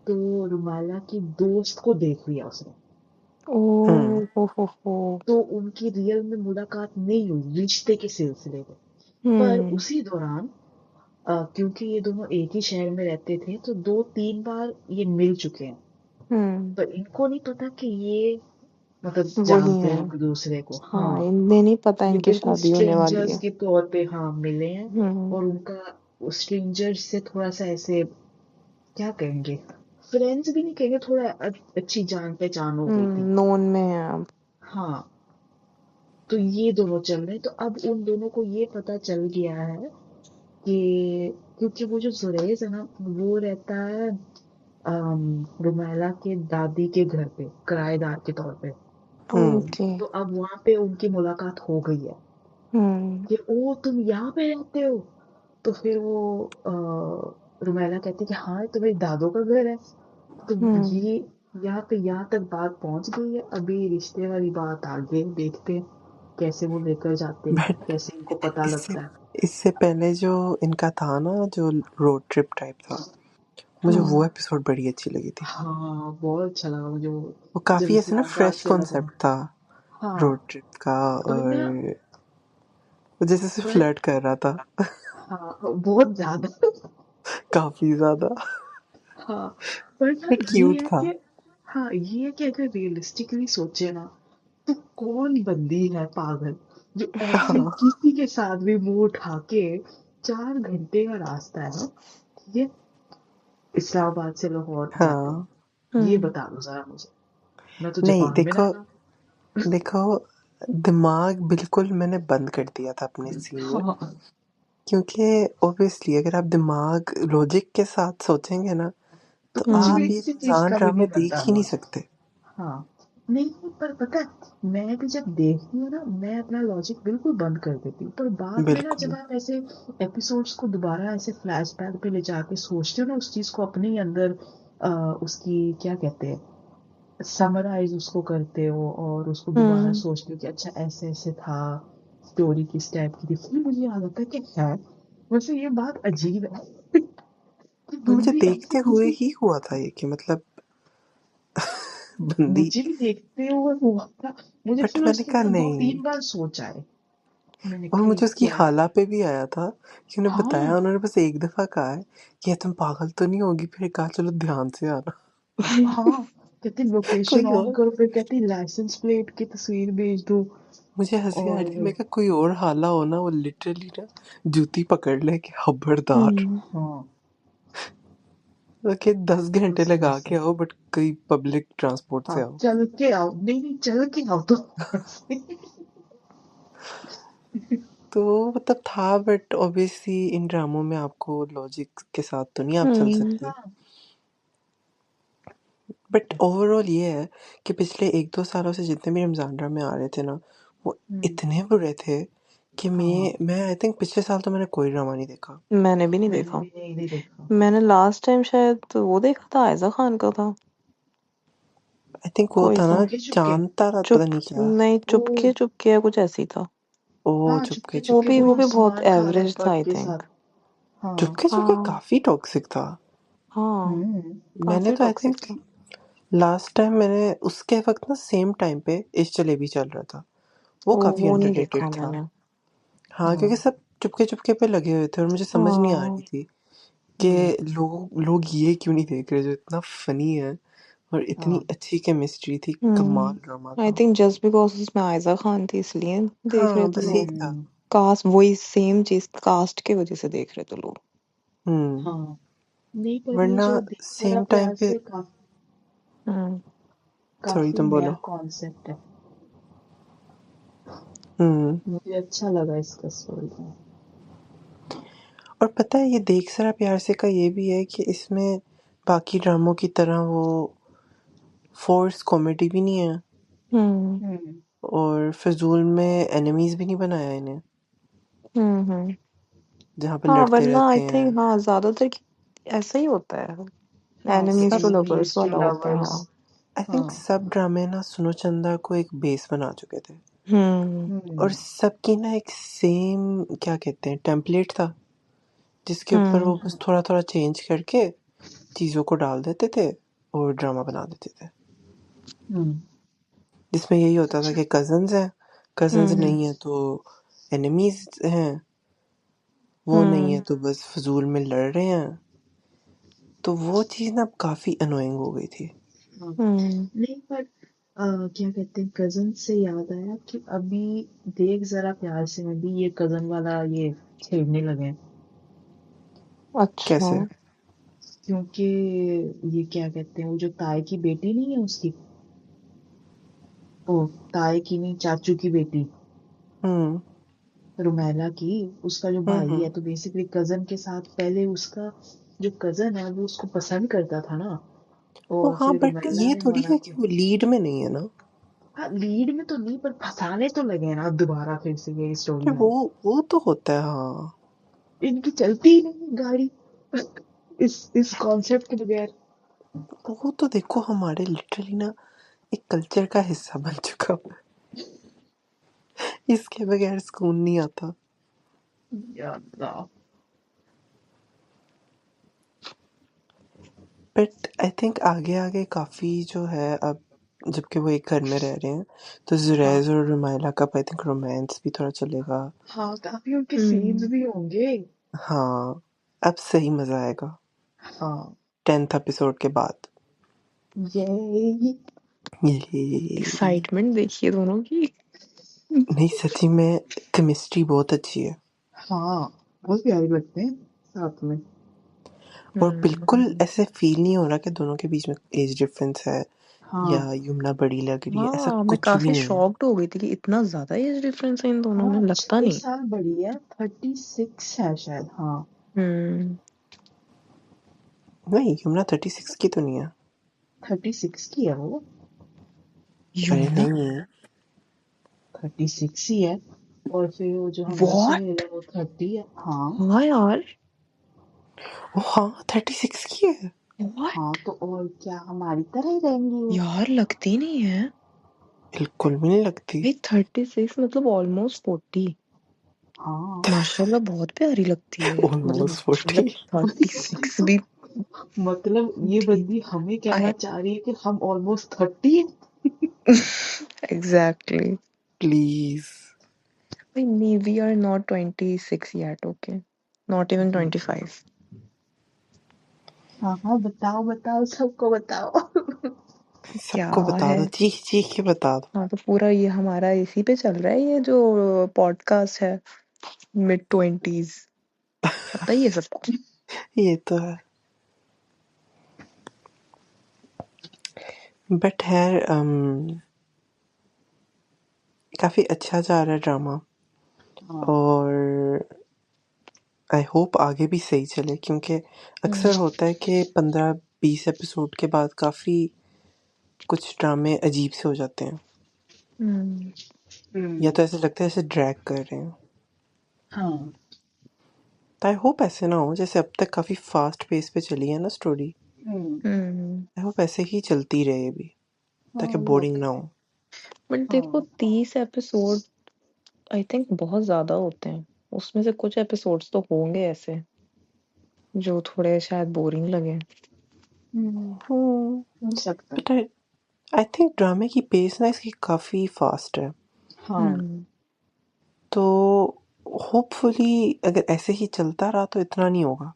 तो रुमाला की दोस्त को देख लिया उसने। ओ हम्म, हो। तो उनकी रियल में मुलाकात नहीं हुई रिश्ते के सिलसिले में। पर हम्म उसी दौरान क्योंकि ये दोनों एक ही शहर में रहते थे, तो दो तीन बार ये मिल चुके हैं। हम्म। पर इनको नहीं पता कि ये मतलब वही जानते है। हैं एक दूसरे को। हाँ, हाँ, इन्हें नहीं पता ये इनकी बिल्कुल शादी होने वाली स्ट्रेंजर्स है। के तौर पे हाँ मिले हैं। हम्म और उनका स्ट्रेंजर्स से थोड़ा सा ऐसे, क्या कहेंगे, फ्रेंड्स भी नहीं कहेंगे, थोड़ा अच्छी जान पहचान हो गई थी। नोन में है अब। हाँ, तो ये दोनों चल रहे हैं। तो अब उन दोनों को ये पता चल गया है कि, क्योंकि वो जो जुरैज है ना, वो रहता है रुमैला के दादी के घर पे किराएदार के तौर पे। हम्म। ओके। तो अब वहां पे उनकी मुलाकात हो गई है हम्म कि ओ तुम यहाँ पे रहते हो। तो फिर वो रुमैला कहती है कि हाँ, ये तो मेरी दादों का घर है। तो हम्म। ये यहाँ पे यहाँ तक बात पहुंच गई है। अभी रिश्ते वाली बात आगे देखते हैं कैसे वो लेकर जाते हैं, बट कैसे इनको पता इससे लगता है। इससे पहले जो इनका था ना, जो रोड ट्रिप टाइप था, मुझे वो हाँ एपिसोड बड़ी अच्छी लगी थी। हाँ, बहुत अच्छा लगा मुझे वो। वो जब काफी ऐसे ना इस्लामाबाद फ्रेश से लगा। कॉन्सेप्ट था हाँ, रोड ट्रिप का। पर ना, और वो जैसे से पर फ्लर्ट कर रहा था। हाँ, बहुत ज्यादा। काफी ज्यादा। हाँ, पर ना बट ये क्यूट है था। कि, हाँ, ये है कि अगर रियलिस्टिकली सोचे ना, तो कौन बंदी है पागल जो ऐसे हाँ, किसी के साथ भी मुंह उठा के, 4 घंटे का रास्ता है ना, ठीक है, इस्लामाबाद से लाहौर जाते हैं। हाँ। ये हम्म बता दो जरा मुझे, मैं तो नहीं, जापान में देखो रहना। देखो, दिमाग बिल्कुल मैंने बंद कर दिया था अपने सीन में। हाँ, क्योंकि ऑब्वियसली अगर आप दिमाग लॉजिक के साथ सोचेंगे ना, तो तो कुछ हम्म भी आप ये किसी चीज इंसान का भी नहीं ड्रामे देख बनता ही नहीं लॉजिक। सकते। हाँ, नहीं, पर पता है, मैं भी जब देखती हूँ ना, मैं अपना लॉजिक बिल्कुल बंद कर देती हूँ। पर बाद में ना, जब बिल्कुल। आप ऐसे एपिसोड्स को दोबारा ऐसे फ्लैशबैक पे ले जाके सोचते हो ना, उस चीज को अपने ही अंदर उसकी क्या कहते हैं, समराइज उसको करते हो और उसको दोबारा हम्म। सोचते हो कि अच्छा ऐसे ऐसे था, स्टोरी किस टाइप की थी, फिर मुझे याद आता है कि है, वैसे ये बात अजीब है कि मुझे बंदी ऐसे देखते हुए किसी। ही हुआ था ये कि मतलब बंदी। मुझे भी देखते हुए हुआ था, मुझे बट फिर मैंने उसके कहा बाद नहीं, 2-3 बार सोचा है। मैंने और कहा ये मुझे उसकी क्या है? हाला पे भी आया था कि उन्हें बताया, हाँ उन्होंने बस एक दफा कहा है कि ये तुम पागल तो नहीं होगी, फिर कहा चलो ध्यान से आना। हाँ, कहती लोकेशन कोई ऑन और, करो, फिर कहती लाइसेंस प्लेट की तस्वीर भेज दो। मुझे हंसी आ रही थी, मैं और कहा कोई और हाला हो ना, वो लिटरली ना जूती पकड़ ले कि खबरदार, हाँ, कि 10 घंटे वैसे लगा वैसे के आओ बट कोई पब्लिक ट्रांसपोर्ट हाँ, से आओ। चल के आओ, नहीं नहीं चल के आओ तो ऐसे। तो मतलब था, बट ऑब्वियसली इन ड्रामों में आपको लॉजिक के साथ तो नहीं आप चल सकते। हाँ बट ओवरऑल ये है कि पिछले 1-2 सालों से जितने भी रमजान ड्रामे आ रहे थे ना, वो इतने बुरे थे कि हाँ, मैं आई थिंक पिछले साल तो मैंने कोई ड्रामा नहीं देखा। मैंने भी नहीं मैंने देखा। भी नहीं देखा। मैंने लास्ट टाइम शायद वो देखा था, आयजा खान का था आई थिंक वो कोई था ना सा, चुपके चुपके। चांद तारा, पता चुप नहीं क्या। नहीं, ओ चुपके चुपके या कुछ ऐसी था। ओ हाँ, चुपके चुपके वो चुपके भी चुपके, वो वो भी बहुत सलमान खान और एवरेज था पग आई के थिंक। साथ। हाँ। चुपके चुपके हाँ काफी टॉक्सिक था। हाँ, हम्म। मैंने काफी तो आई टॉक्सिक थिंक था। लास्ट टाइम मैंने उसके वक्त ना सेम टाइम पे इश्क जलेबी चल रहा था, वो काफी वो नहीं अंडररेटेड देखा था। मैंने। हाँ, क्योंकि हाँ। सब चुपके चुपके पे लगे हुए थे और मुझे समझ नहीं आ रही हाँ। थी कि हम्म। लोग ये क्यों नहीं देख रहे, जो इतना फनी है और इतनी हाँ। अच्छी केमिस्ट्री थी, कमाल ड्रामा आई था। थिंक जस्ट बिकॉज उसमें आयजा खान थी इसलिए देख रहे हाँ थे बस यही लोग। था। कास्ट वही सेम चीज कास्ट की वजह से देख रहे थे लोग। हम्म। हाँ, नहीं पर ये वरना जो देख जरा सेम टाइम प्यार पे, से हम्म। सॉरी काफी तुम नया बोलो। कॉन्सेप्ट है। हम्म। मुझे अच्छा लगा इसका स्टोरी। और पता है ये देख जरा प्यार से का ये भी है कि इसमें बाकी ड्रामों की तरह वो फोर्स कॉमेडी भी नहीं है हम्म। हम्म। और फिजूल में एनिमीज भी नहीं बनाया इन्हें, हम्म। जहाँ पे हाँ लड़ते वरना आई रहते हैं। थिंक हाँ ज्यादातर ऐसा ही होता है। हाँ, एनिमीज सब टू सब लवर्स एनिमीज टू वाला होता है लवर्स। हाँ। आई थिंक हाँ। सब ड्रामे ना सुनो चंदा को एक बेस बना चुके थे हम्म। और हम्म। सबकी ना एक सेम क्या कहते हैं टेम्पलेट था, जिसके ऊपर वो हम्म। बस थोड़ा थोड़ा चेंज करके चीज़ों को डाल देते थे और ड्रामा बना देते थे, हम्म। जिसमें यही होता था अच्छा। कि कजन्स हैं, कजन्स हम्म। नहीं है तो एनिमीज हैं, वो नहीं है हम्म। तो बस फजूल में लड़ रहे हैं। तो वो चीज़ ना अब काफ़ी अनोइंग हो गई थी। हाँ, हम्म। नहीं पर क्या कहते हैं, कजन से याद आया कि अभी देख जरा प्यार से में भी ये कजन वाला ये छेड़ने लगे हैं। अच्छा। कैसे? क्योंकि ये क्या कहते हैं, वो जो ताए की बेटी नहीं है उसकी, ओ ताए की नहीं, चाचू की बेटी, हम्म। रुमैला की, उसका जो भाई हम्म। है, तो बेसिकली कजन के साथ पहले उसका जो कजन है वो उसको पसंद करता था ना, ओ और हाँ, फिर बट रुमैला ये ने थोड़ी मना है कि किया। वो लीड में नहीं है ना, हाँ, लीड में तो नहीं पर फंसाने तो लगे ना दोबारा फिर से ये स्टोरी कि लाइन। वो तो होता है हाँ। इनकी चलती ही नहीं गाड़ी इस कॉन्सेप्ट के बगैर। वो तो देखो हमारे लिटरली ना एक कल्चर का हिस्सा बन चुका हुआ है, इसके बगैर सुकून नहीं आता। या अल्लाह। बट आई थिंक आगे आगे काफ़ी जो है अब, जबकि वो एक घर में रह रहे हैं, तो हाँ। जुरैज और रुमाइला का आई थिंक रोमांस भी थोड़ा चलेगा। हाँ, काफी उनके सीन्स हम्म। भी होंगे। हाँ, अब सही मज़ा आएगा हाँ। 10th एपिसोड के बाद। ये ये एक्साइटमेंट देखिए दोनों की। नहीं, सच्ची में केमिस्ट्री बहुत अच्छी है हाँ, बहुत प्यारे लगते हैं साथ में। और बिल्कुल हम्म। ऐसे फील नहीं हो रहा कि दोनों के बीच में एज डिफरेंस है या हाँ। यमुना बड़ी लग रही है, ऐसा हाँ मैं कुछ भी काफी नहीं है। शॉक्ड हो गई थी कि इतना ज्यादा एज डिफरेंस है इन दोनों में, हाँ, लगता नहीं। 6 साल बड़ी है, 36 है शायद। हाँ, हम्म। नहीं, यमुना 36 की तो नहीं है। 36 की है वो। अरे यमुना। नहीं, 36 ही है। और फिर वो जो हमारा सुहेल व्हाट। है वो 30 है। हाँ। हाँ यार। ओ हाँ 36 की है। हाँ, व्हाट। तो और क्या, हमारी तरह ही रहेंगी वो। यार लगती नहीं है। बिल्कुल भी नहीं लगती। भाई 36 मतलब ऑलमोस्ट 40। हाँ। माशाल्लाह बहुत प्यारी लगती है, मतलब ऑलमोस्ट 40। मतलब 36 भी मतलब ये बंदी हमें कहना I चाह रही है कि हम almost 30। exactly. Please. We are not 26 yet, okay? Not even 25. हाँ हाँ, बताओ बताओ, सबको बताओ। क्या सबको बता है? दो, चीख चीख के बता दो। हाँ तो पूरा ये हमारा इसी पे चल रहा है, ये जो पॉडकास्ट है mid-20s, पता ही है सबको। ये तो है। बट यार काफी अच्छा जा रहा है ड्रामा, हाँ और आई होप आगे भी सही चले, क्योंकि अक्सर होता है कि 15-20 एपिसोड के बाद काफी कुछ ड्रामे अजीब से हो जाते हैं, या तो ऐसे लगता है जैसे ड्रैग कर रहे हैं। हाँ तो आई होप ऐसे ना हो, जैसे अब तक काफी फास्ट पेस पे चली है ना स्टोरी, आई होप ऐसे ही चलती रहे भी, ताकि हाँ, वो बोरिंग तो ना है। हो। बट देखो हाँ 30 एपिसोड आई थिंक बहुत ज्यादा होते हैं। उसमें से कुछ एपिसोड्स तो होंगे ऐसे जो थोड़े शायद बोरिंग लगे। हो सकता है। बट आई थिंक ड्रामे की पेस ना इसकी काफी फास्ट है, हाँ तो होपफुली अगर ऐसे ही चलता रहा तो इतना नहीं होगा।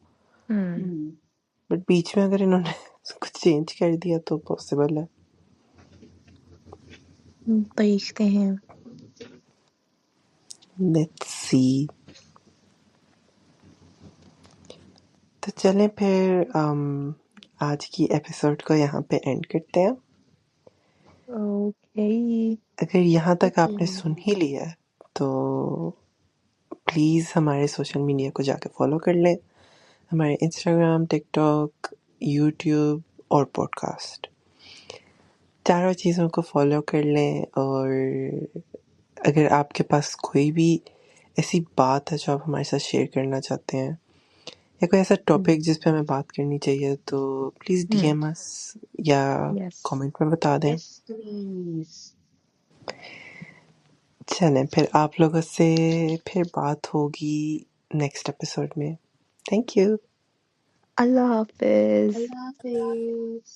बट बीच में अगर इन्होंने कुछ चेंज कर दिया तो पॉसिबल है। देखते हैं। Let's see. तो चलें फिर आज की एपिसोड को यहाँ पे एंड करते हैं। ओके। अगर यहाँ तक ओके। आपने सुन ही लिया है तो प्लीज़ हमारे सोशल मीडिया को जाके फॉलो कर लें, हमारे इंस्टाग्राम, टिकटॉक, यूट्यूब और पॉडकास्ट, चारों चीज़ों को फॉलो कर लें। और अगर आपके पास कोई भी ऐसी बात है जो आप हमारे साथ शेयर करना चाहते हैं, या कोई ऐसा टॉपिक जिस पे हमें बात करनी चाहिए, तो प्लीज़ डीएम अस या यस। कमेंट में बता दें। Yes please. चलें फिर आप लोगों से फिर बात होगी नेक्स्ट एपिसोड में। Thank you. Allah Hafiz. Allah Hafiz.